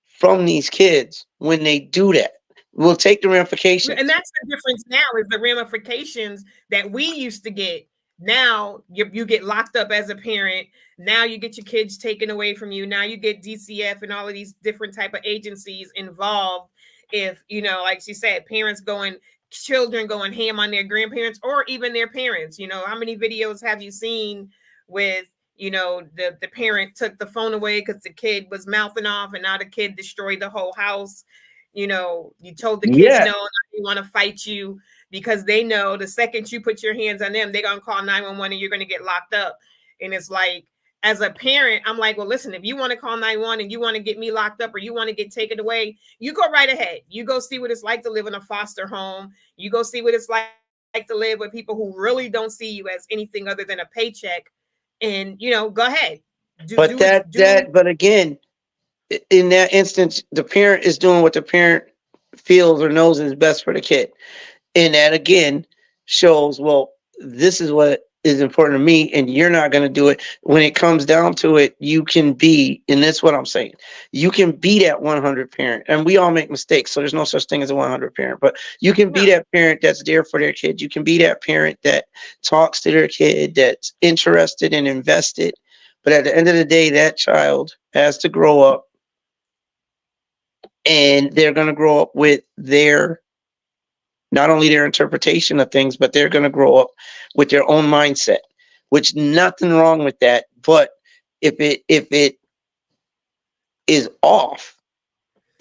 from these kids when they do that. We'll take the And ramifications. that's the difference now is the ramifications that we used to get. Now you get locked up as a parent. Now you get your kids taken away from you. Now you get DCF and all of these different type of agencies involved. If like she said, children going ham on their grandparents or even their parents. How many videos have you seen with the parent took the phone away because the kid was mouthing off, and now the kid destroyed the whole house. You told the kid Yeah, no, they want to fight you because they know the second you put your hands on them, they're gonna call 911 and you're gonna get locked up. And it's like, as a parent, I'm like, well, listen, if you want to call 911 and you want to get me locked up or you want to get taken away, you go right ahead. You go see what it's like to live in a foster home. You go see what it's like to live with people who really don't see you as anything other than a paycheck. And go ahead, but but again, in that instance, the parent is doing what the parent feels or knows is best for the kid. And that again shows, well, this is what is important to me, and you're not going to do it. When it comes down to it, you can be, and that's what I'm saying. You can be that 100 parent, and we all make mistakes, so there's no such thing as a 100 parent. But you can be no, that parent that's there for their kid. You can be that parent that talks to their kid, that's interested and invested. But at the end of the day, that child has to grow up, and they're going to grow up with their not only their interpretation of things, but they're going to grow up with their own mindset, which nothing wrong with that. But if it is off,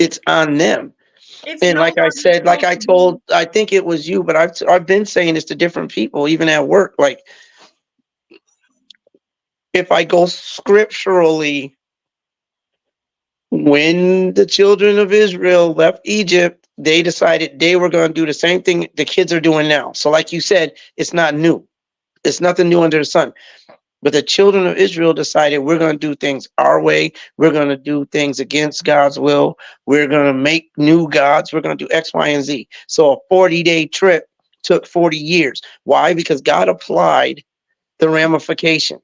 it's on them. it's And no like I longer said, like supposed I to be. told, I think it was you, but I've been saying this to different people, even at work. Like if I go scripturally, when the children of Israel left Egypt, they decided they were going to do the same thing the kids are doing now. So, like you said, it's not new. It's nothing new under the sun. But the children of Israel decided we're going to do things our way. We're going to do things against God's will. We're going to make new gods. We're going to do X, Y, and Z. So a 40-day trip took 40 years. Why? Because God applied the ramification.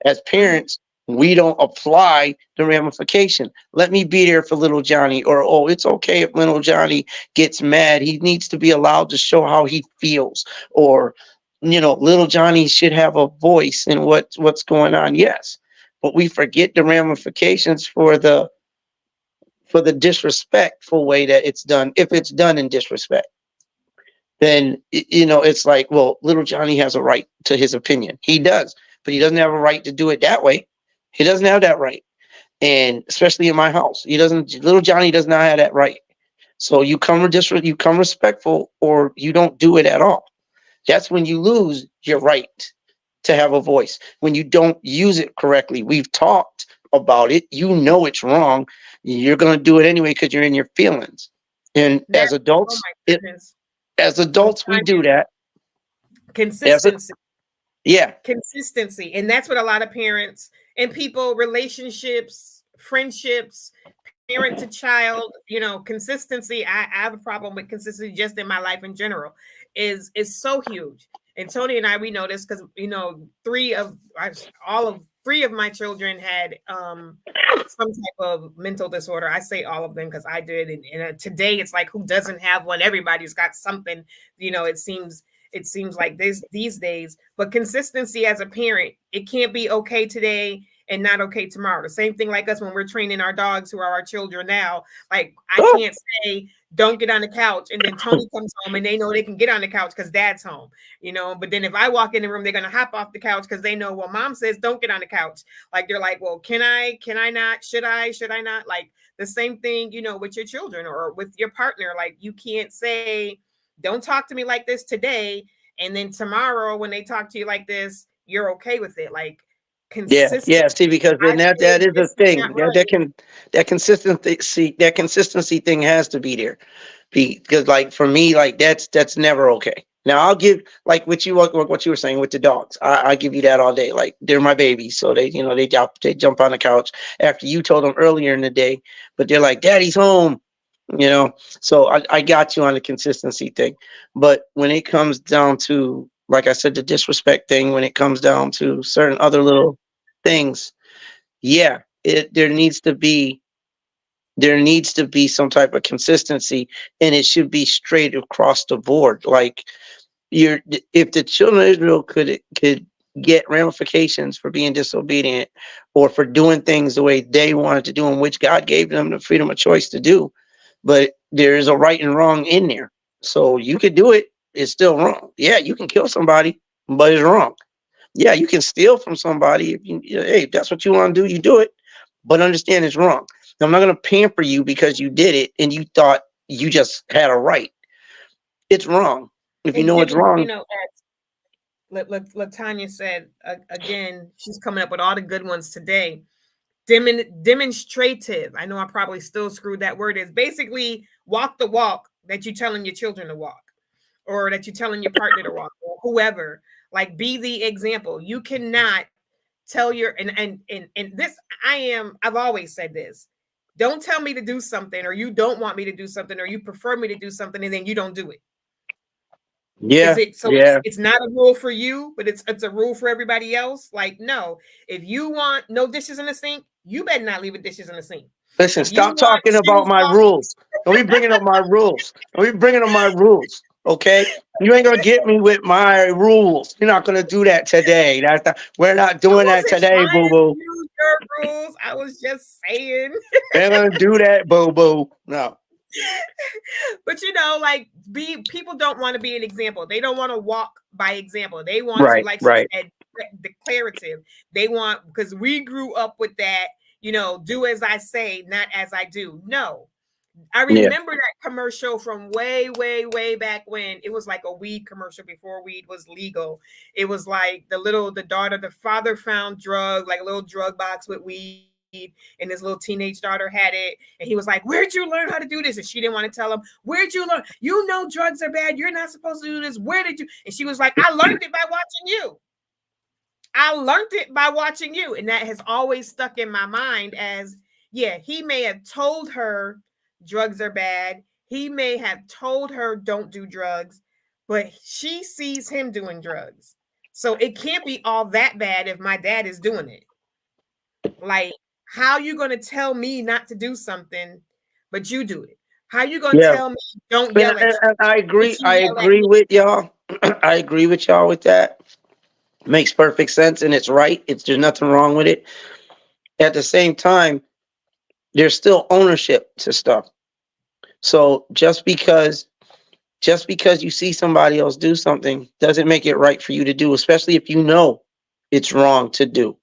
As Mhm. parents, we don't apply the ramification. Let me be there for little Johnny, or oh, it's okay if little Johnny gets mad. He needs to be allowed to show how he feels, or little Johnny should have a voice in what's going on. Yes, but we forget the ramifications for the disrespectful way that it's done. If it's done in disrespect, then it's like, well, little Johnny has a right to his opinion. He does, but he doesn't have a right to do it that way. He doesn't have that right. And especially in my house, he doesn't. Little Johnny does not have that right. So you come respectful, or you don't do it at all. That's when you lose your right to have a voice. When you don't use it correctly. We've talked about it. You know it's wrong. You're going to do it anyway because you're in your feelings. And That, oh my goodness. as I'm adults, we trying do that. As a consistency. Yeah, Consistency. And that's what a lot of parents and people, relationships, friendships, parent to child, consistency. I have a problem with consistency just in my life in general, is so huge. And Tony and I, we know this because all of three of my children had some type of mental disorder. I say all of them because I did, and today it's like, who doesn't have one? Everybody's got something. It seems like this these days. But consistency as a parent, it can't be okay today and not okay tomorrow. The same thing like us when we're training our dogs who are our children now. Like, I oh, can't say don't get on the couch and then Tony comes home and they know they can get on the couch because dad's home. But then if I walk in the room, they're gonna hop off the couch because they know, well, mom says don't get on the couch. Like, they're like, well, can I not? Should I not? Like, the same thing, with your children or with your partner. Like, you can't say, don't talk to me like this today, and then tomorrow when they talk to you like this, you're okay with it. Like, yeah, consistency. yeah. See, because I then that say is a this is not thing. right. That consistency thing has to be there. Because like for me, like that's never okay. Now I'll give like what you were saying with the dogs. I give you that all day. Like they're my babies, so they jump on the couch after you told them earlier in the day, but they're like, "Daddy's home," you know. So I got you on the consistency thing, but when it comes down to, like I said, the disrespect thing, when it comes down to certain other little things, yeah, there needs to be There needs to be some type of consistency, and it should be straight across the board. Like, you're if the children of Israel could get ramifications for being disobedient or for doing things the way they wanted to do them, which God gave them the freedom of choice to do, but there is a right and wrong in there. So you could do it, it's still wrong. Yeah, you can kill somebody, but it's wrong. Yeah, you can steal from somebody if hey, if that's what you want to do, you do it, but understand it's wrong. I'm not going to pamper you because you did it and you thought you just had a right. It's wrong. If you And know it's given, wrong, as Latanya said, again, she's coming up with all the good ones today. Demonstrative. I know I probably still screwed that word. Is basically walk the walk that you're telling your children to walk, or that you're telling your partner to walk, or whoever. Like, be the example. You cannot tell your and this. I've always said this. Don't tell me to do something, or you don't want me to do something, or you prefer me to do something, and then you don't do it. Is yeah, it so yeah. it's not a rule for you, but it's a rule for everybody else? Like, no. If you want no dishes in the sink, you better not leave the dishes in the sink. Listen, If you stop want talking about shoes my off, rules. Don't be bringing up my rules. Don't be bringing up my rules. Okay, you ain't gonna get me with my rules. You're not gonna do that today. We're not I doing that wasn't today, boo trying to boo. use your rules. I was just saying. We're gonna do that, boo boo. No. But like, people don't want to be an example. They don't want to walk by example. They want to, Right, like she right. said, declarative. They want, because we grew up with that, do as I say, not as I do. No. I Yeah. remember that commercial from way, way, way back when. It was like a weed commercial before weed was legal. It was like the father found drugs, like a little drug box with weed, and his little teenage daughter had it. And he was like, "Where'd you learn how to do this?" And she didn't want to tell him. "Where'd you learn? You know drugs are bad. You're not supposed to do this. Where did you?" And she was like, "I learned it by watching you. I learned it by watching you." And that has always stuck in my mind as, yeah, he may have told her drugs are bad. He may have told her don't do drugs, but she sees him doing drugs. So it can't be all that bad if my dad is doing it. Like, how you going to tell me not to do something, but you do it? How you going to Yeah. tell me don't And, yell at and, you, and I but agree. you I yell at agree me? with y'all. I agree with y'all with that. Makes perfect sense, and it's right. There's nothing wrong with it. At the same time, there's still ownership to stuff. So just because you see somebody else do something doesn't make it right for you to do, especially if you know it's wrong to do.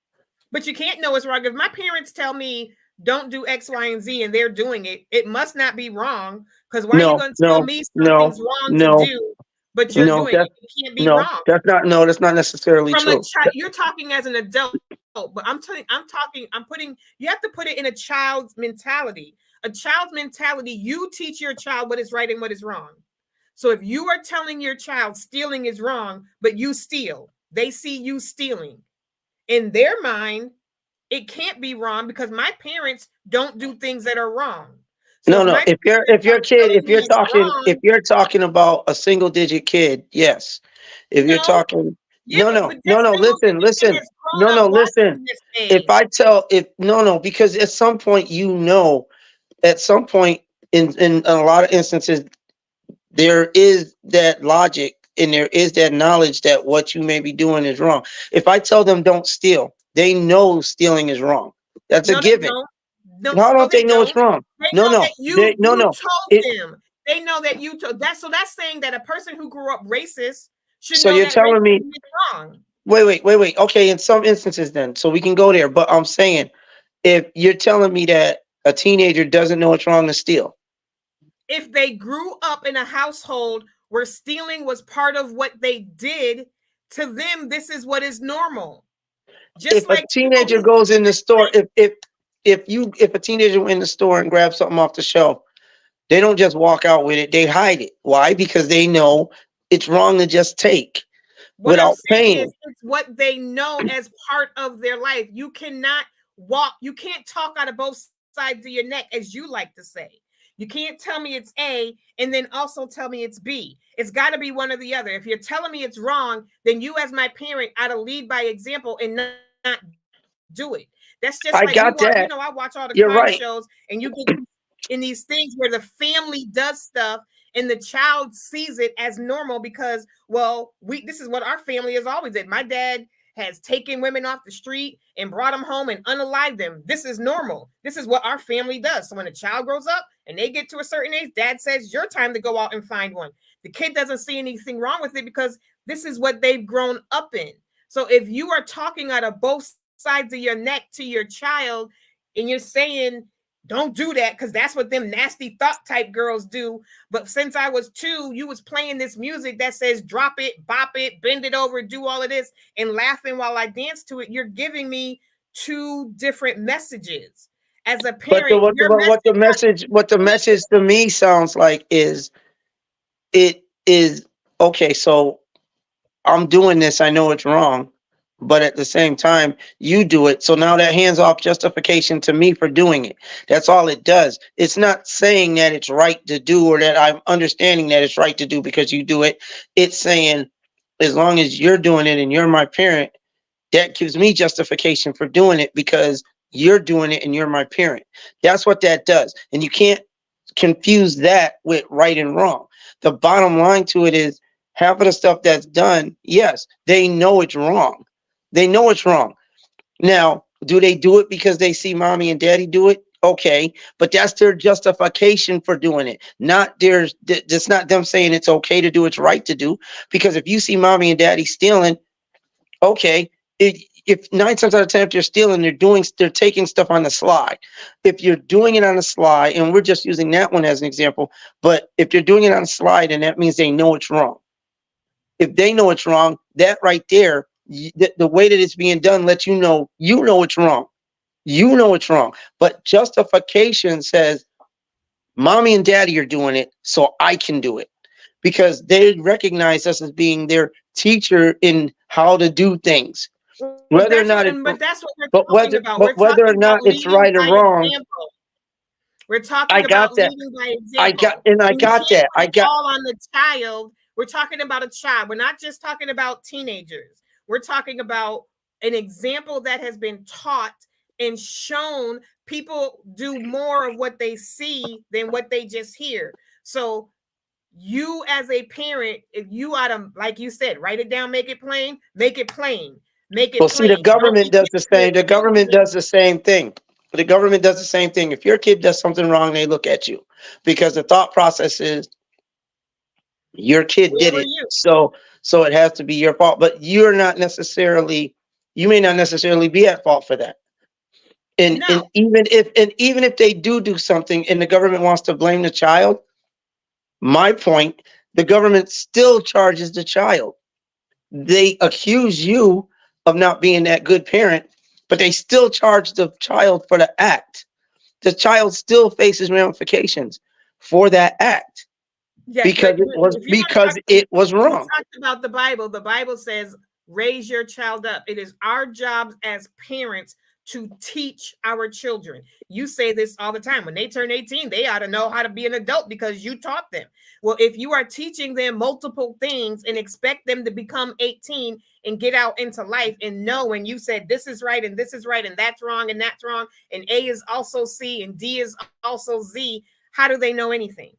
But you can't know it's wrong. If my parents tell me don't do X, Y, and Z and they're doing it, it must not be wrong. Because why are you No, going to tell no, me no, something's wrong to no, do, but you're no. doing it? That's It can't be no. wrong. That's not. No, that's not necessarily From a true. child, you're talking as an adult, but I'm putting, you have to put it in a child's mentality. A child's mentality, you teach your child what is right and what is wrong. So if you are telling your child stealing is wrong, but you steal, they see you stealing. In their mind, it can't be wrong because my parents don't do things that are wrong. So No, if no. my If parents your are kid, telling me it's if wrong, you're talking about a single digit kid, yes. If you're no, talking, yeah, no, but no, that no, no. single Listen, digit kid listen. has grown No, up no, listen. watching this If age. I tell, if no, no, because at some point, at some point, in a lot of instances, there is that logic and there is that knowledge that what you may be doing is wrong. If I tell them don't steal, they know stealing is wrong. That's a No, they given. don't. No, How no, don't they they know it's don't. wrong? They No, know no, that you no. told It, them. They know that you told that. So that's saying that a person who grew up racist should so know you're that telling me, racism is wrong. wait. Okay, in some instances, then, so we can go there. But I'm saying, if you're telling me that a teenager doesn't know it's wrong to steal, If they grew up in a household where stealing was part of what they did, to them, this is what is normal. Just if a like people teenager who goes in the just store, like if a teenager went in the store and grabs something off the shelf, they don't just walk out with it. They hide it. Why? Because they know it's wrong to just take what I'm without saying is paying. it's what they know as part of their life. You cannot you can't talk out of both sides of your neck, as you like to say. You can't tell me it's A and then also tell me it's B. It's got to be one or the other. If you're telling me it's wrong, then you, as my parent, ought to lead by example and not do it. That's just like I got I that. watch all the crime You're right. shows, and you get in these things where the family does stuff and the child sees it as normal because, well, we this is what our family has always did. My dad has taken women off the street and brought them home and unalived them. This is normal. This is what our family does. So when a child grows up and they get to a certain age, dad says, your time to go out and find one. The kid doesn't see anything wrong with it because this is what they've grown up in. So if you are talking out of both sides of your neck to your child and you're saying, don't do that because that's what them nasty thought type girls do. But since I was 2, you was playing this music that says drop it, bop it, bend it over, do all of this, and laughing while I dance to it. You're giving me 2 different messages. As a But the parent, your message has to what the be message to me sounds like is it is okay. So I'm doing this. I know it's wrong, but at the same time, you do it. So now that hands off justification to me for doing it. That's all it does. It's not saying that it's right to do or that I'm understanding that it's right to do because you do it. It's saying as long as you're doing it and you're my parent, that gives me justification for doing it because you're doing it and you're my parent. That's what that does. And you can't confuse that with right and wrong. The bottom line to it is half of the stuff that's done, yes, they know it's wrong. They know it's wrong. Now, do they do it because they see mommy and daddy do it? Okay, but that's their justification for doing it. Not theirs. That's not them saying it's okay to do, it's right to do. Because if you see mommy and daddy stealing, okay, if 9 times out of 10, if they're stealing, they're taking stuff on the sly. If you're doing it on the sly, and we're just using that one as an example, but if they're doing it on the sly, then that means they know it's wrong. If they know it's wrong, that right there, the way that it's being done lets you know it's wrong. You know it's wrong. But justification says, mommy and daddy are doing it, so I can do it. Because they recognize us as being their teacher in how to do things. well, Whether or that's not what, it, but that's what we're talking about. We're whether or talking not about it's leading right or by wrong, example. We're I talking got about that. leading by example. I And you got can't that. put it all on the child. We're talking about a child. We're not just talking about teenagers. We're talking about an example that has been taught and shown. People do more of what they see than what they just hear. So you as a parent, if you ought to, like you said, write it down, make it plain, make it plain, make Well, it see, the plain. Don't government be does the giving same. The your government children, does the same thing. The government does the same thing. If your kid does something wrong, they look at you because the thought process is your kid where did were it, you? so it has to be your fault. But you're not necessarily, you may not necessarily be at fault for that. And No, even if they do something and the government wants to blame the child, my point, the government still charges the child. They accuse you of not being that good parent, but they still charge the child for the act. The child still faces ramifications for that act yes, but if you want to because talk, it was we wrong. talked about the Bible says, raise your child up. It is our job as parents to teach our children. You say this all the time. When they turn 18, they ought to know how to be an adult because you taught them. Well, if you are teaching them multiple things and expect them to become 18 and get out into life and know when you said this is right and this is right and that's wrong and A is also C and D is also Z, how do they know anything?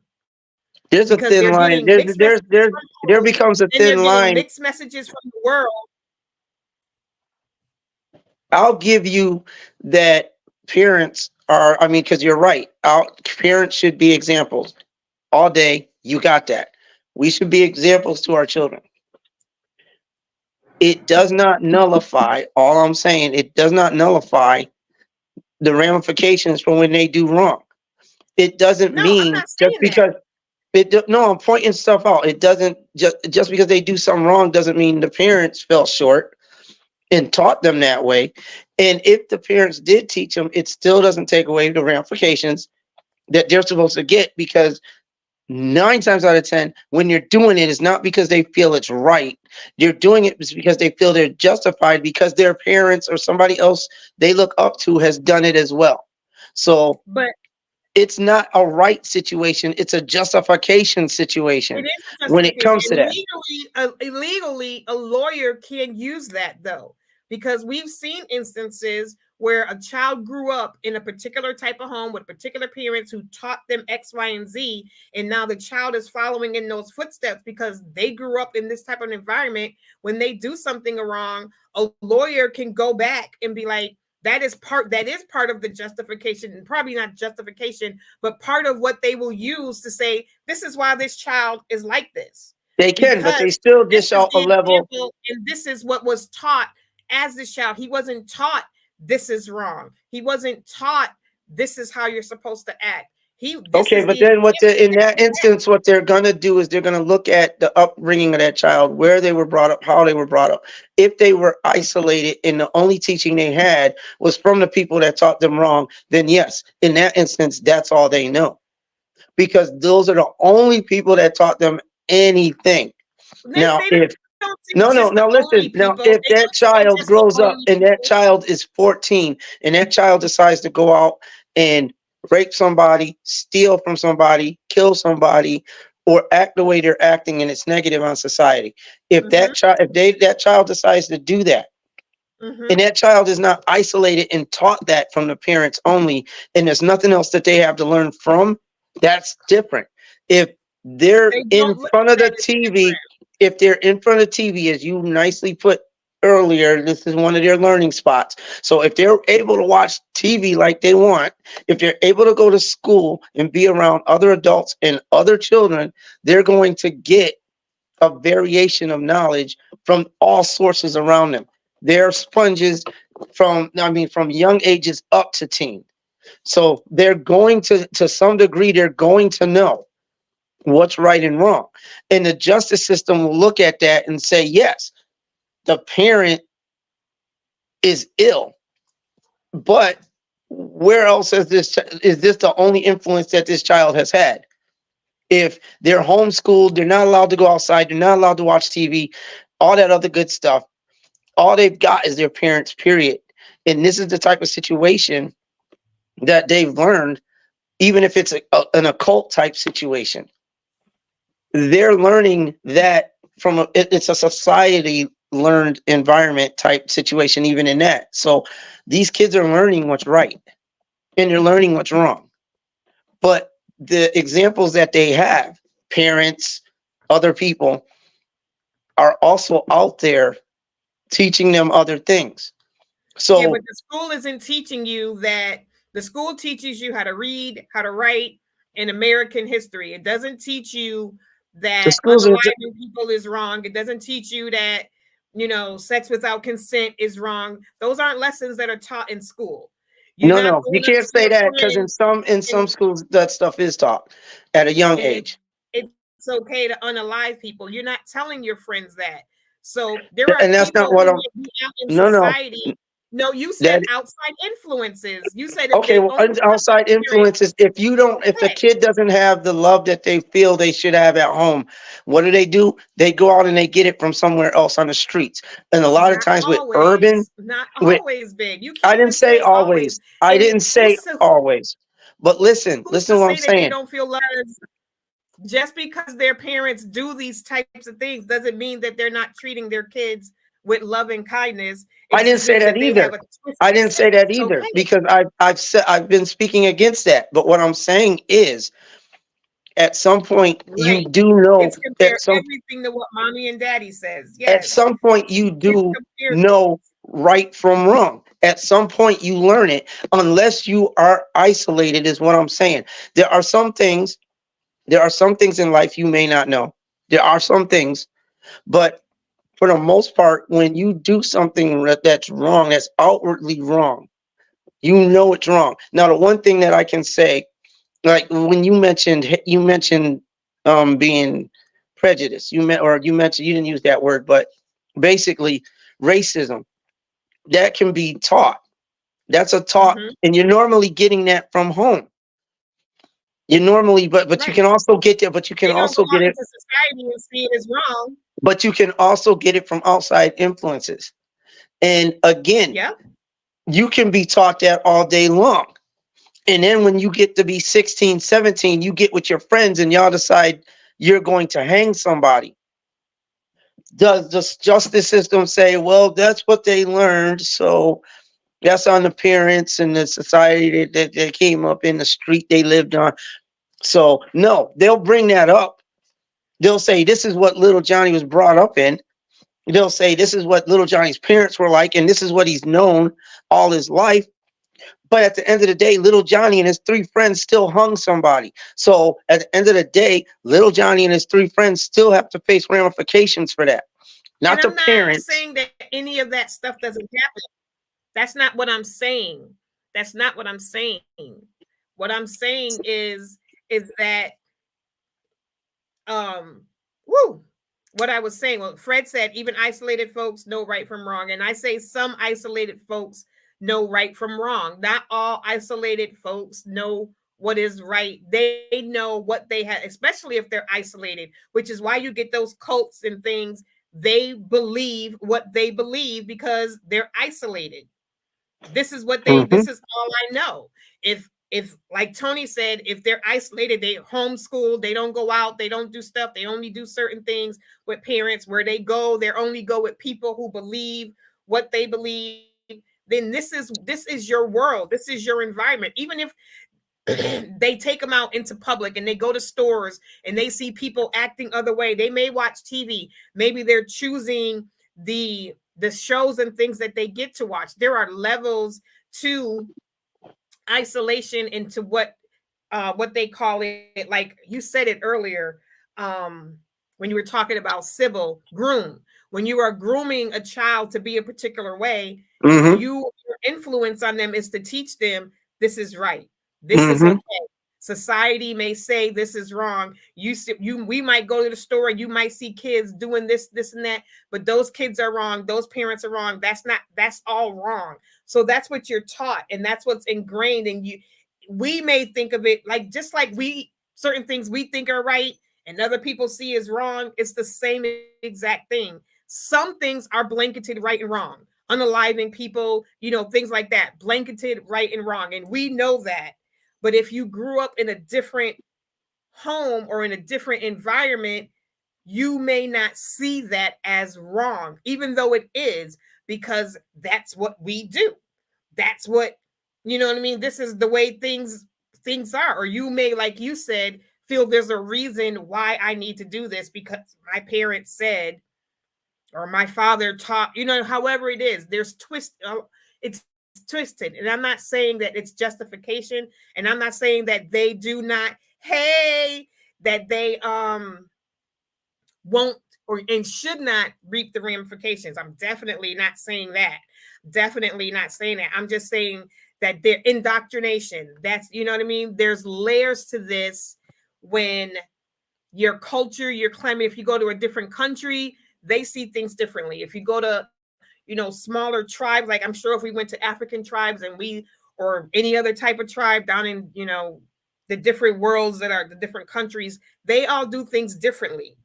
Because There's they're a thin getting line. mixed messages from home There becomes a and they're thin getting line. mixed messages from the world. I'll give you that parents are, I mean, because you're right. Parents should be examples all day. You got that. We should be examples to our children. It does not nullify, all I'm saying, it does not nullify the ramifications for when they do wrong. It doesn't No, I'm mean not just saying that. because no, I'm pointing stuff out. It doesn't just because they do something wrong doesn't mean the parents fell short and taught them that way. And if the parents did teach them, it still doesn't take away the ramifications that they're supposed to get because 9 times out of 10, when you're doing it, it's not because they feel it's right. You're doing it because they feel they're justified because their parents or somebody else they look up to has done it as well. So But it's not a right situation, it's a justification it situation is a when it justification. comes to And that. illegally, a lawyer can use that though, because we've seen instances where a child grew up in a particular type of home with particular parents who taught them X, Y, and Z, and now the child is following in those footsteps because they grew up in this type of environment. When they do something wrong, a lawyer can go back and be like, that is part of the justification, and probably not justification, but part of what they will use to say this is why this child is like this, They can, but because they still this dish is out a the level. example and this is what was taught as this child. He wasn't taught this is wrong. He wasn't taught this is how you're supposed to act. This Okay, is but the then example in that that he had. instance, what they're gonna do is they're gonna look at the upbringing of that child, where they were brought up, how they were brought up. If they were isolated and the only teaching they had was from the people that taught them wrong, then yes, in that instance, that's all they know, because those are the only people that taught them anything. Now, They if don't see just the no, no, only now listen. people. Now, They if don't that say just child the grows only up and that people. child is 14 and that child decides to go out and rape somebody, steal from somebody, kill somebody, or act the way they're acting and it's negative on society. If Mm-hmm, that child decides to do that, mm-hmm. and that child is not isolated and taught that from the parents only, and there's nothing else that they have to learn from, that's different. If they're They in don't look front at of the that as TV, different. if they're in front of TV, as you nicely put earlier, this is one of their learning spots. So if they're able to watch TV like they want, if they're able to go to school and be around other adults and other children, they're going to get a variation of knowledge from all sources around them. They're sponges from young ages up to teen. So they're going to some degree, they're going to know what's right and wrong. And the justice system will look at that and say, yes, the parent is ill, but where else is this the only influence that this child has had? If they're homeschooled, they're not allowed to go outside, they're not allowed to watch TV, all that other good stuff. All they've got is their parents, period. And this is the type of situation that they've learned, even if it's an occult type situation. They're learning that it's a society learned environment type situation, even in that. So these kids are learning what's right and they're learning what's wrong. But the examples that they have, parents, other people, are also out there teaching them other things. Yeah, but So the school isn't teaching you that. The school teaches you how to read, how to write, in American history. It doesn't teach you the that schools are unaliving people is wrong. It doesn't teach you that, sex without consent is wrong. Those aren't lessons that are taught in school. You're no, not no, you going up can't to say your that because friend in some and schools that stuff is taught at a young it, age, it's okay to unalive people. You're not telling your friends that. So there are and that's people not who what may I'm. be out in No, no, society. No, you said that outside influences. You said if okay. they Well, only have outside the parent. influences. If you don't, if the Okay, kid doesn't have the love that they feel they should have at home, what do? They go out and they get it from somewhere else on the streets. And a lot of not times with urban, always, not with always, big. You I can't didn't even say say always. always. I And didn't say always. But who's listen to to what I'm say that they saying. don't feel loved? Just because their parents do these types of things doesn't mean that they're not treating their kids with love and kindness. It I didn't just say means that that they have either. a I twisted didn't say that sense. either Okay, because I've been speaking against that. But what I'm saying is, at some point, you right. do know Kids compare at some everything to what mommy and daddy says. at Yes, some point you kids do compare know things. right from wrong. At some point you learn it, unless you are isolated. Is what I'm saying. There are some things. There are some things in life you may not know. There are some things, but for the most part, when you do something that's wrong, that's outwardly wrong, you know it's wrong. Now, the one thing that I can say, like when you mentioned being prejudiced, you mentioned, you didn't use that word, but basically racism, that can be taught. That's a taught, Hmm. and you're normally getting that from home. You normally, but you Right. can also get that, but you can They don't also go get out it, into society and see it as wrong. but you can also get it from outside influences. And again, Yep. you can be taught that all day long. And then when you get to be 16, 17, you get with your friends and y'all decide you're going to hang somebody. Does the justice system say, well, that's what they learned, so That's on the parents and the society that came up in the street they lived on. So no, they'll bring that up. They'll say this is what little Johnny was brought up in. They'll say this is what little Johnny's parents were like, and this is what he's known all his life. But at the end of the day, little Johnny and his three friends still hung somebody. So at the end of the day, little Johnny and his three friends still have to face ramifications for that. And Not the I'm not parents. saying that any of that stuff doesn't happen. That's not what I'm saying. That's not what I'm saying. What I'm saying is that um woo, what I was saying. Well, Fred said even isolated folks know right from wrong. And I say some isolated folks know right from wrong. Not all isolated folks know what is right. They know what they have, especially if they're isolated, which is why you get those cults and things. They believe what they believe because they're isolated. This is what they, Mm-hmm. this is all I know. If like Tony said, if they're isolated, they homeschool, they don't go out, they don't do stuff, they only do certain things with parents. Where they go, they only go with people who believe what they believe. Then this is your world, this is your environment. Even if they take them out into public and they go to stores and they see people acting other way, they may watch TV, maybe they're choosing the shows and things that they get to watch. There are levels to isolation into what they call it. Like you said it earlier, um when you were talking about Sybil, groom. When you are grooming a child to be a particular way, Mm-hmm. your influence on them is to teach them this is right, this is Mm-hmm. okay. Society may say this is wrong. We might go to the store and you might see kids doing this and that, but those kids are wrong, those parents are wrong. That's all wrong. So that's what you're taught, and that's what's ingrained in you. We may think of it like, just like we, certain things we think are right and other people see as wrong. It's the same exact thing. Some things are blanketed right and wrong, unaliving people, things like that, blanketed right and wrong, and we know that. But if you grew up in a different home or in a different environment, you may not see that as wrong, even though it is, because that's what we do. That's what, you know what I mean? This is the way things are. Or you may, like you said, feel there's a reason why I need to do this because my parents said, or my father taught, however it is. There's it's twisted. And I'm not saying that it's justification, and I'm not saying that they do not, hey, that they won't or and should not reap the ramifications. I'm definitely not saying that. Definitely not saying that. I'm just saying that their indoctrination, that's, you know what I mean? There's layers to this. When your culture, your climate, if you go to a different country, they see things differently. If you go to, smaller tribes, like I'm sure if we went to African tribes and we, or any other type of tribe down in, the different worlds that are the different countries, they all do things differently.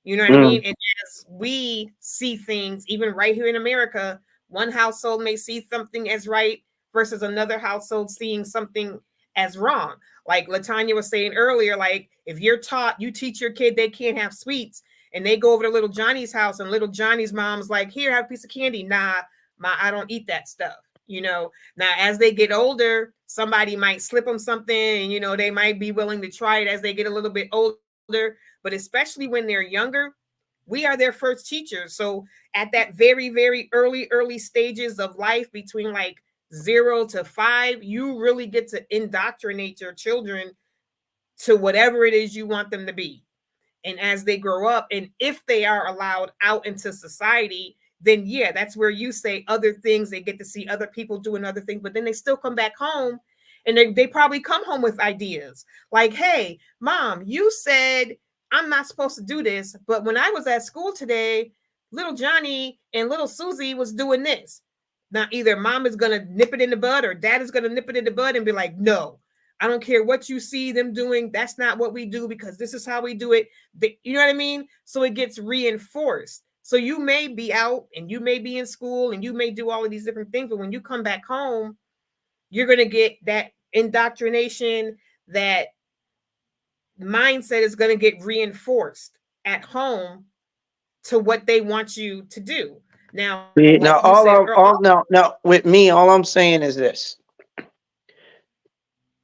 You know what I Mm-hmm. mean? And as we see things, even right here in America, one household may see something as right versus another household seeing something as wrong. Like Latanya was saying earlier, like if you're taught, you teach your kid they can't have sweets, and they go over to little Johnny's house, and little Johnny's mom's like, here, have a piece of candy. Nah, I don't eat that stuff. Now as they get older, somebody might slip them something, and they might be willing to try it as they get a little bit older. But especially when they're younger, we are their first teachers. So at that very, very early stages of life, between like 0 to 5, you really get to indoctrinate your children to whatever it is you want them to be. And as they grow up, and if they are allowed out into society, then yeah, that's where you say other things. They get to see other people doing other things, but then they still come back home, and they probably come home with ideas like, hey, mom, you said I'm not supposed to do this, but when I was at school today, little Johnny and little Susie was doing this. Now either mom is going to nip it in the bud, or dad is going to nip it in the bud and be like, no, I don't care what you see them doing. That's not what we do, because this is how we do it. You know what I mean? So it gets reinforced. So you may be out and you may be in school and you may do all of these different things, but when you come back home, you're going to get that indoctrination, that mindset is going to get reinforced at home to what they want you to do. Now, like you Now, said earlier, now, with me, all I'm saying is this: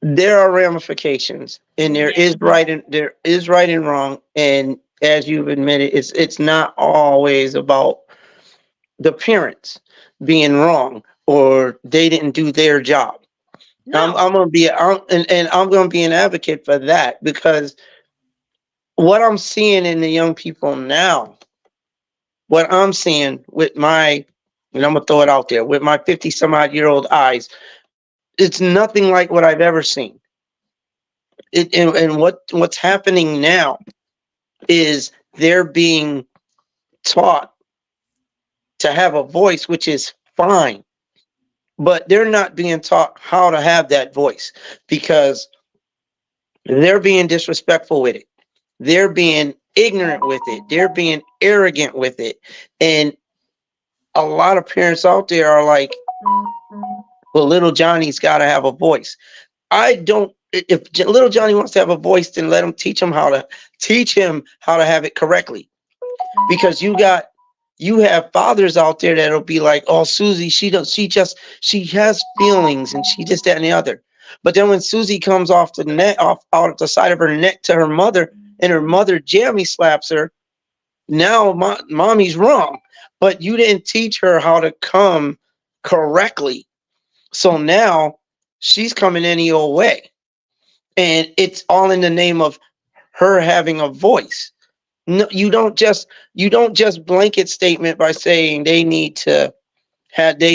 there are ramifications, and yeah, there is right and wrong, and as you've admitted, it's not always about the parents being wrong or they didn't do their job. no, I'm gonna be and I'm gonna be an advocate for that because what I'm seeing in the young people now, what I'm seeing with my, and I'm gonna throw it out there, with my 50 some odd year old eyes, it's nothing like what I've ever seen. And what's happening now is they're being taught to have a voice, which is fine, but they're not being taught how to have that voice because they're being disrespectful with it. They're being ignorant with it. They're being arrogant with it. And a lot of parents out there are like, well, little Johnny's got to have a voice. I don't. If little Johnny wants to have a voice, then let him teach him how to have it correctly. Because you have fathers out there that'll be like, oh, Susie, she has feelings and she just that and the other. But then when Susie comes off the neck, off out of the side of her neck to her mother, and her mother jammy slaps her, now mommy's wrong. But you didn't teach her how to come correctly. So now she's coming any old way. And it's all in the name of her having a voice. No, you don't just blanket statement by saying they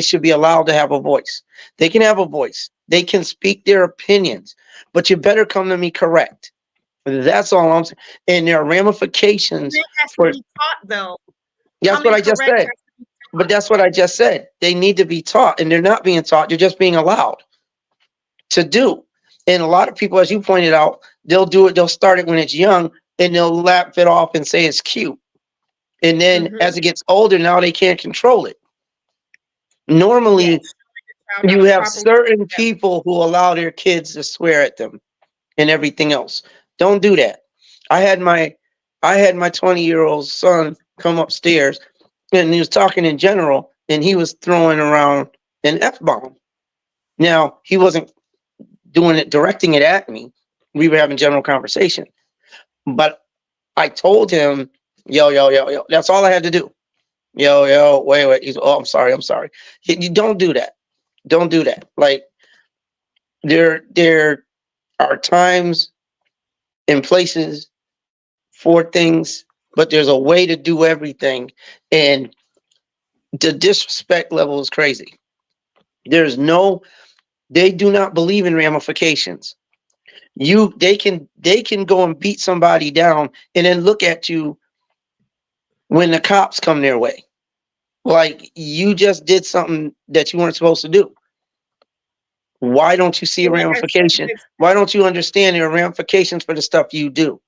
should be allowed to have a voice. They can have a voice. They can speak their opinions, but you better come to me correct. That's all I'm saying. And there are ramifications it has to for be taught though. that's what Coming I just correct said. has to be But taught. that's what I just said. They need to be taught, and they're not being taught. They're just being allowed to do. And a lot of people, as you pointed out, they'll do it. They'll start it when it's young, and they'll laugh it off and say it's cute. And then Hmm. as it gets older, now they can't control it. Yes, Normally, child how you to have properly. certain people who allow their kids to swear at them and everything else. Don't do that. I had my I had my 20-year-old son come upstairs and he was talking in general and he was throwing around an F bomb. Now, he wasn't doing it directing it at me. We were having general conversation. But I told him, yo, yo, yo, yo. That's all I had to do. Yo, yo, wait, wait. He's, oh, I'm sorry, I'm sorry. You don't do that. Don't do that. Like there are times and places for things, but there's a way to do everything. And the disrespect level is crazy. There's no, they do not believe in ramifications. They can go and beat somebody down and then look at you when the cops come their way. Like you just did something that you weren't supposed to do. Why don't you see a And like I said, ramification? Why don't you understand there are ramifications for the stuff you do?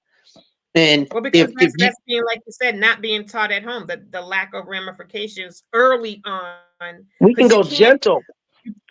And well, because if you that's being like you said, not being taught at home, the lack of ramifications early on, because we can go gentle.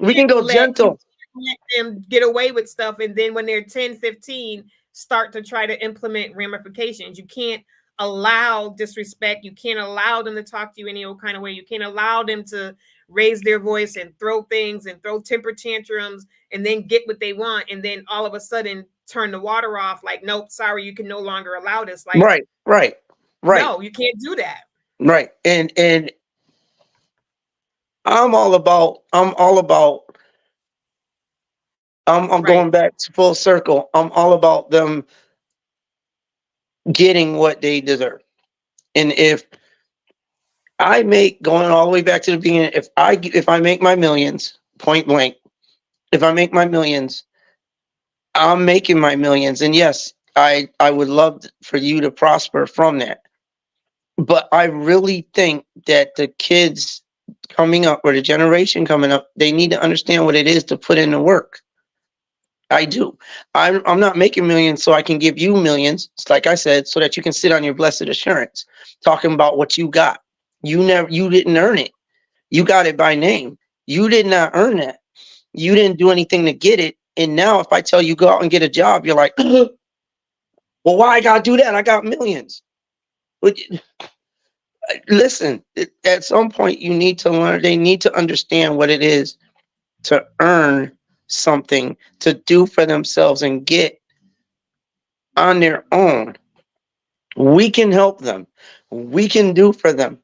We can go you gentle. can't let them get away with stuff, and then when they're 10, 15, start to try to implement ramifications. You can't allow disrespect. You can't allow them to talk to you any old kind of way. You can't allow them to raise their voice and throw things and throw temper tantrums and then get what they want and then all of a sudden turn the water off like, nope, sorry, you can no longer allow this. Like, Right, right, right, no, you can't do that. right. And I'm Right. going back to full circle. I'm all about them getting what they deserve. And if I make going all the way back to the beginning, if I make my millions, point blank, if I make my millions, I'm making my millions. And yes, I would love for you to prosper from that. But I really think that the kids coming up or the generation coming up, they need to understand what it is to put in the work. I do. I'm not making millions so I can give you millions. It's like I said, so that you can sit on your blessed assurance, talking about what you got. You didn't earn it. You got it by name. You did not earn that. You didn't do anything to get it. And now, if I tell you go out and get a job, you're like, well, why I gotta do that? I got millions. But Listen, at some point you need to learn. They need to understand what it is to earn something to do for themselves and get on their own. We can help them. We can do for them.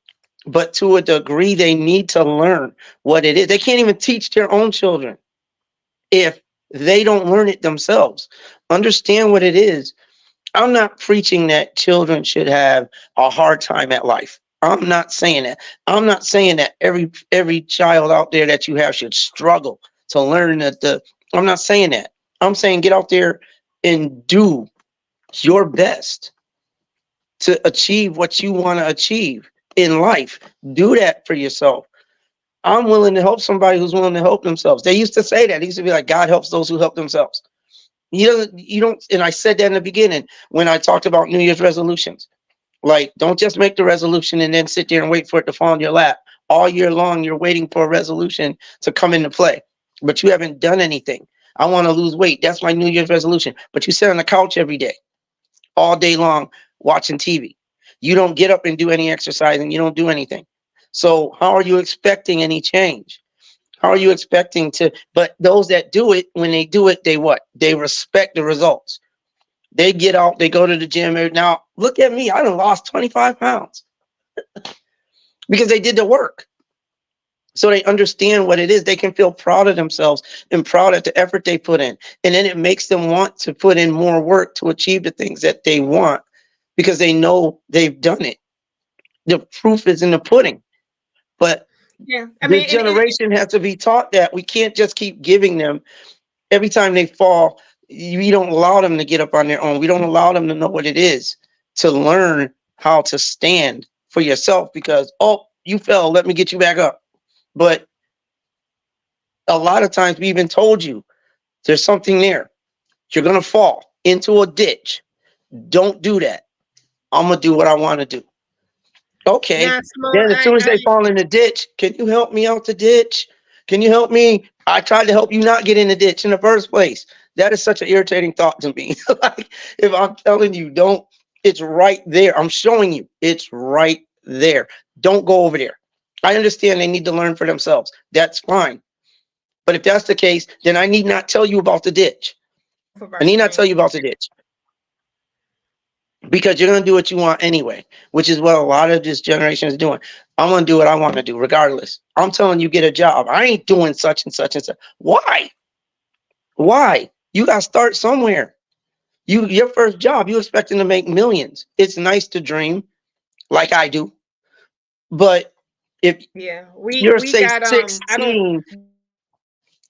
But to a degree, they need to learn what it is. They can't even teach their own children if they don't learn it themselves. Understand what it is. I'm not preaching that children should have a hard time at life. I'm not saying that. I'm not saying that every child out there that you have should struggle to learn that the I'm not saying that. I'm saying get out there and do your best to achieve what you want to achieve in life. Do that for yourself. I'm willing to help somebody who's willing to help themselves. They used to say that. They used to be like, God helps those who help themselves. You don't, and I said that in the beginning when I talked about New Year's resolutions. Like, don't just make the resolution and then sit there and wait for it to fall in your lap. All year long, you're waiting for a resolution to come into play, but you haven't done anything. I want to lose weight. That's my New Year's resolution. But you sit on the couch every day, all day long, watching TV. You don't get up and do any exercise and you don't do anything. So, how are you expecting any change? How are you expecting to? But those that do it, when they do it, they what? They respect the results. They get out, they go to the gym. Now, look at me. I done lost 25 pounds because they did the work. So they understand what it is. They can feel proud of themselves and proud of the effort they put in. And then it makes them want to put in more work to achieve the things that they want because they know they've done it. The proof is in the pudding. But Yeah, I this mean, and generation has to be taught that we can't just keep giving them every time they fall. We don't allow them to get up on their own. We don't allow them to know what it is to learn how to stand for yourself because, oh, you fell, let me get you back up. But a lot of times we even told you there's something there. You're going to fall into a ditch. Don't do that. I'm going to do what I want to do. Okay. now, Simone, Then as soon as they fall in the ditch, can you help me out the ditch? Can you help me? I tried to help you not get in the ditch in the first place. That is such an irritating thought to me. Like if I'm telling you, don't, it's right there. I'm showing you it's right there. Don't go over there. I understand they need to learn for themselves. That's fine. But if that's the case, then I need not tell you about the ditch. of our I need not tell you screen. about the ditch because you're going to do what you want anyway, which is what a lot of this generation is doing. I'm going to do what I want to do regardless. I'm telling you, get a job. I ain't doing such and such and such. Why? Why? You got to start somewhere. Your first job, you expecting to make millions. It's nice to dream like I do. But if Yeah, you're we say got I don't 16,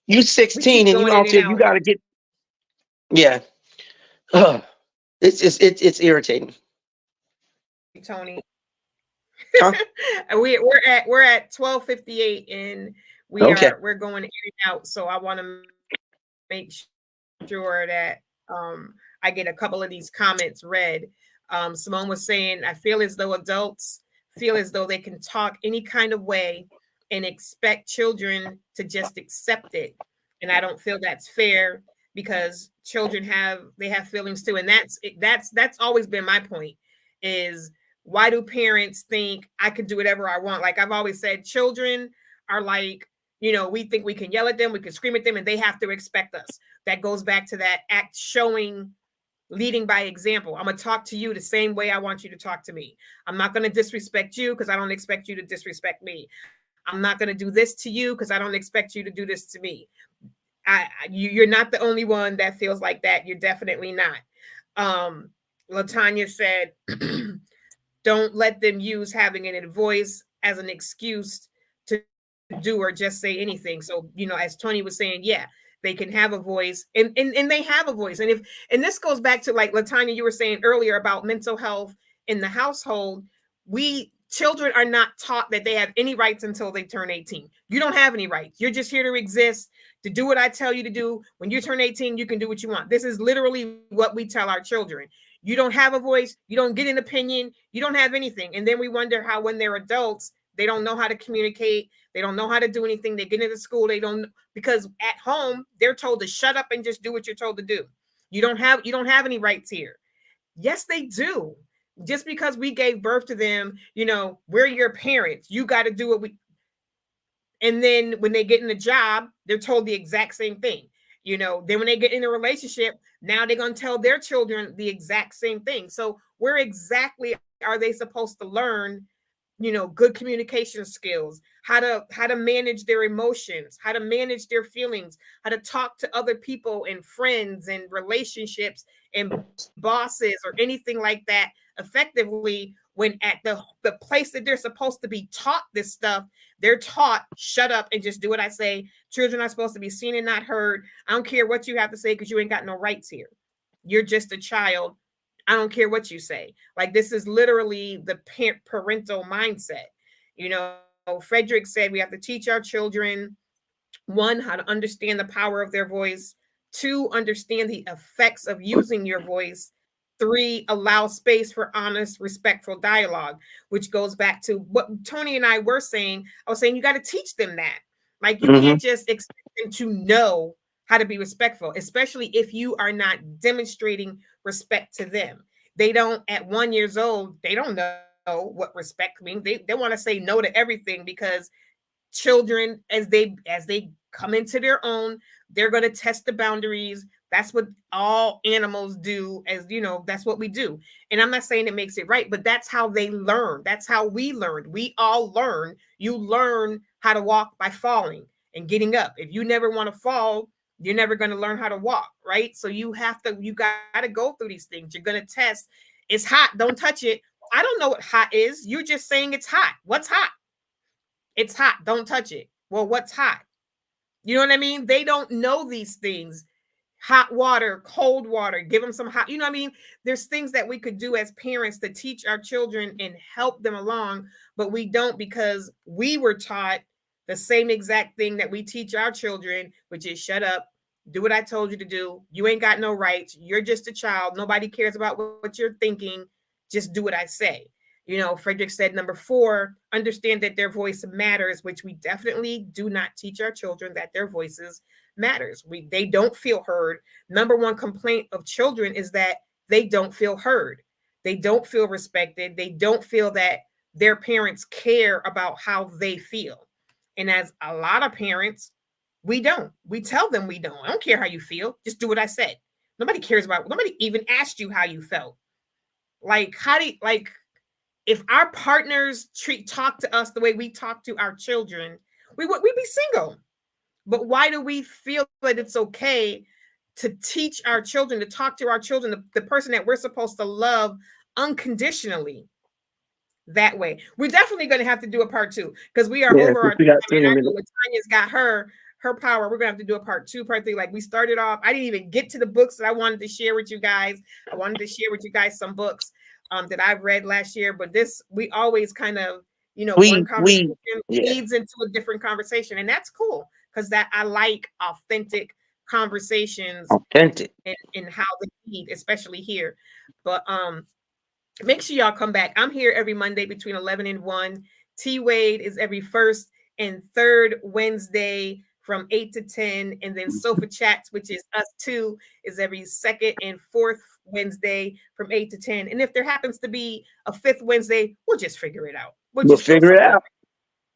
you we keep 16 and you going in out and there, you out, got to get, yeah. Ugh. It's irritating. Tony. Huh? And we're at 12:58 and Okay. we're going in and out. So I want to make sure that I get a couple of these comments read. Simone was saying, I feel as though adults feel as though they can talk any kind of way and expect children to just accept it. And I don't feel that's fair because children have feelings too. And that's always been my point is why do parents think I could do whatever I want? Like I've always said, children are like, we think we can yell at them, we can scream at them, and they have to respect us. That goes back to that act showing, leading by example. I'm going to talk to you the same way I want you to talk to me. I'm not going to disrespect you because I don't expect you to disrespect me. I'm not going to do this to you because I don't expect you to do this to me. You're not the only one that feels like that. You're definitely not. Latanya said, don't let them use having a voice as an excuse to do or just say anything. So, as Tony was saying, yeah, they can have a voice and they have a voice. And this goes back to like Latanya, you were saying earlier about mental health in the household. Children are not taught that they have any rights until they turn 18. You don't have any rights. You're just here to exist, to do what I tell you to do. When you turn 18, you can do what you want. This is literally what we tell our children. You don't have a voice, you don't get an opinion, you don't have anything. And then we wonder how when they're adults, they don't know how to communicate, they don't know how to do anything. They get into school, they don't, because at home they're told to shut up and just do what you're told to do. You don't have any rights here. Yes, they do. Just because we gave birth to them, we're your parents. You got to do what we. And then when they get in a job, they're told the exact same thing. Then when they get in a relationship, now they're going to tell their children the exact same thing. So where exactly are they supposed to learn, good communication skills, how to manage their emotions, how to manage their feelings, how to talk to other people and friends and relationships and bosses or anything like that effectively, when at the place that they're supposed to be taught this stuff, they're taught shut up and just do what I say. Children are supposed to be seen and not heard. I don't care what you have to say because you ain't got no rights here. You're just a child. I don't care what you say. Like, this is literally the parental mindset. Frederick said we have to teach our children, one, how to understand the power of their voice, two, understand the effects of using your voice, three, allow space for honest, respectful dialogue, which goes back to what Tony and I were saying. I was saying you got to teach them that. Like, you Mm-hmm. can't just expect them to know how to be respectful, especially if you are not demonstrating respect to them. They don't, at 1 years old, they don't know what respect means. They want to say no to everything because children, as they come into their own, they're going to test the boundaries. That's what all animals do. As you know, that's what we do. And I'm not saying it makes it right, but that's how they learn. That's how we learned. We all learn. You learn how to walk by falling and getting up. If you never want to fall, you're never going to learn how to walk, right? So you got to go through these things. You're going to test. It's hot, don't touch it. I don't know what hot is. You're just saying it's hot. What's hot? It's hot. Don't touch it. Well, what's hot? You know what I mean? They don't know these things. Hot water, cold water, give them some hot, what I mean? There's things that we could do as parents to teach our children and help them along, but we don't because we were taught the same exact thing that we teach our children, which is shut up, do what I told you to do. You ain't got no rights. You're just a child. Nobody cares about what you're thinking. Just do what I say. Frederick said number 4, understand that their voice matters, which we definitely do not teach our children that their voices matters. They don't feel heard. Number 1 complaint of children is that they don't feel heard. They don't feel respected. They don't feel that their parents care about how they feel. And as a lot of parents, we don't. We tell them we don't. I don't care how you feel. Just do what I said. Nobody even asked you how you felt. Like, if our partners talk to us the way we talk to our children, we'd be single. But why do we feel that it's okay to teach our children, to talk to our children, the person that we're supposed to love unconditionally that way? We're definitely going to have to do a part 2 because we are Yeah, over our since time. we got And 20 I know minutes. Tanya's got her power. We're gonna have to do a part 2, part 3. Like, we started off, I didn't even get to the books that I wanted to share with you guys. I wanted to share with you guys some books that I've read last year, but this, we always kind of, one conversation Yeah, leads into a different conversation, and that's cool because that I like authentic conversations authentic. and how they lead, especially here. But make sure y'all come back. I'm here every Monday between 11 and 1. T Wade is every first and third Wednesday from 8 to 10. And then Sofa Chats, which is us two, is every second and fourth Wednesday from 8 to 10. And if there happens to be a fifth Wednesday, we'll just figure it out. We'll We'll just throw figure it something. out.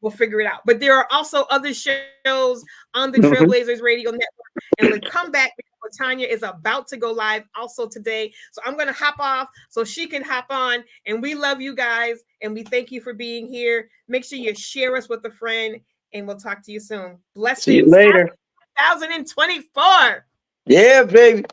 We'll figure it out. But there are also other shows on the Mhm. Trailblazers Radio Network. And we'll come back because Tanya is about to go live also today. So I'm going to hop off so she can hop on. And we love you guys. And we thank you for being here. Make sure you share us with a friend. And we'll talk to you soon. See you Blessings. later. Happy 2024. Yeah, baby.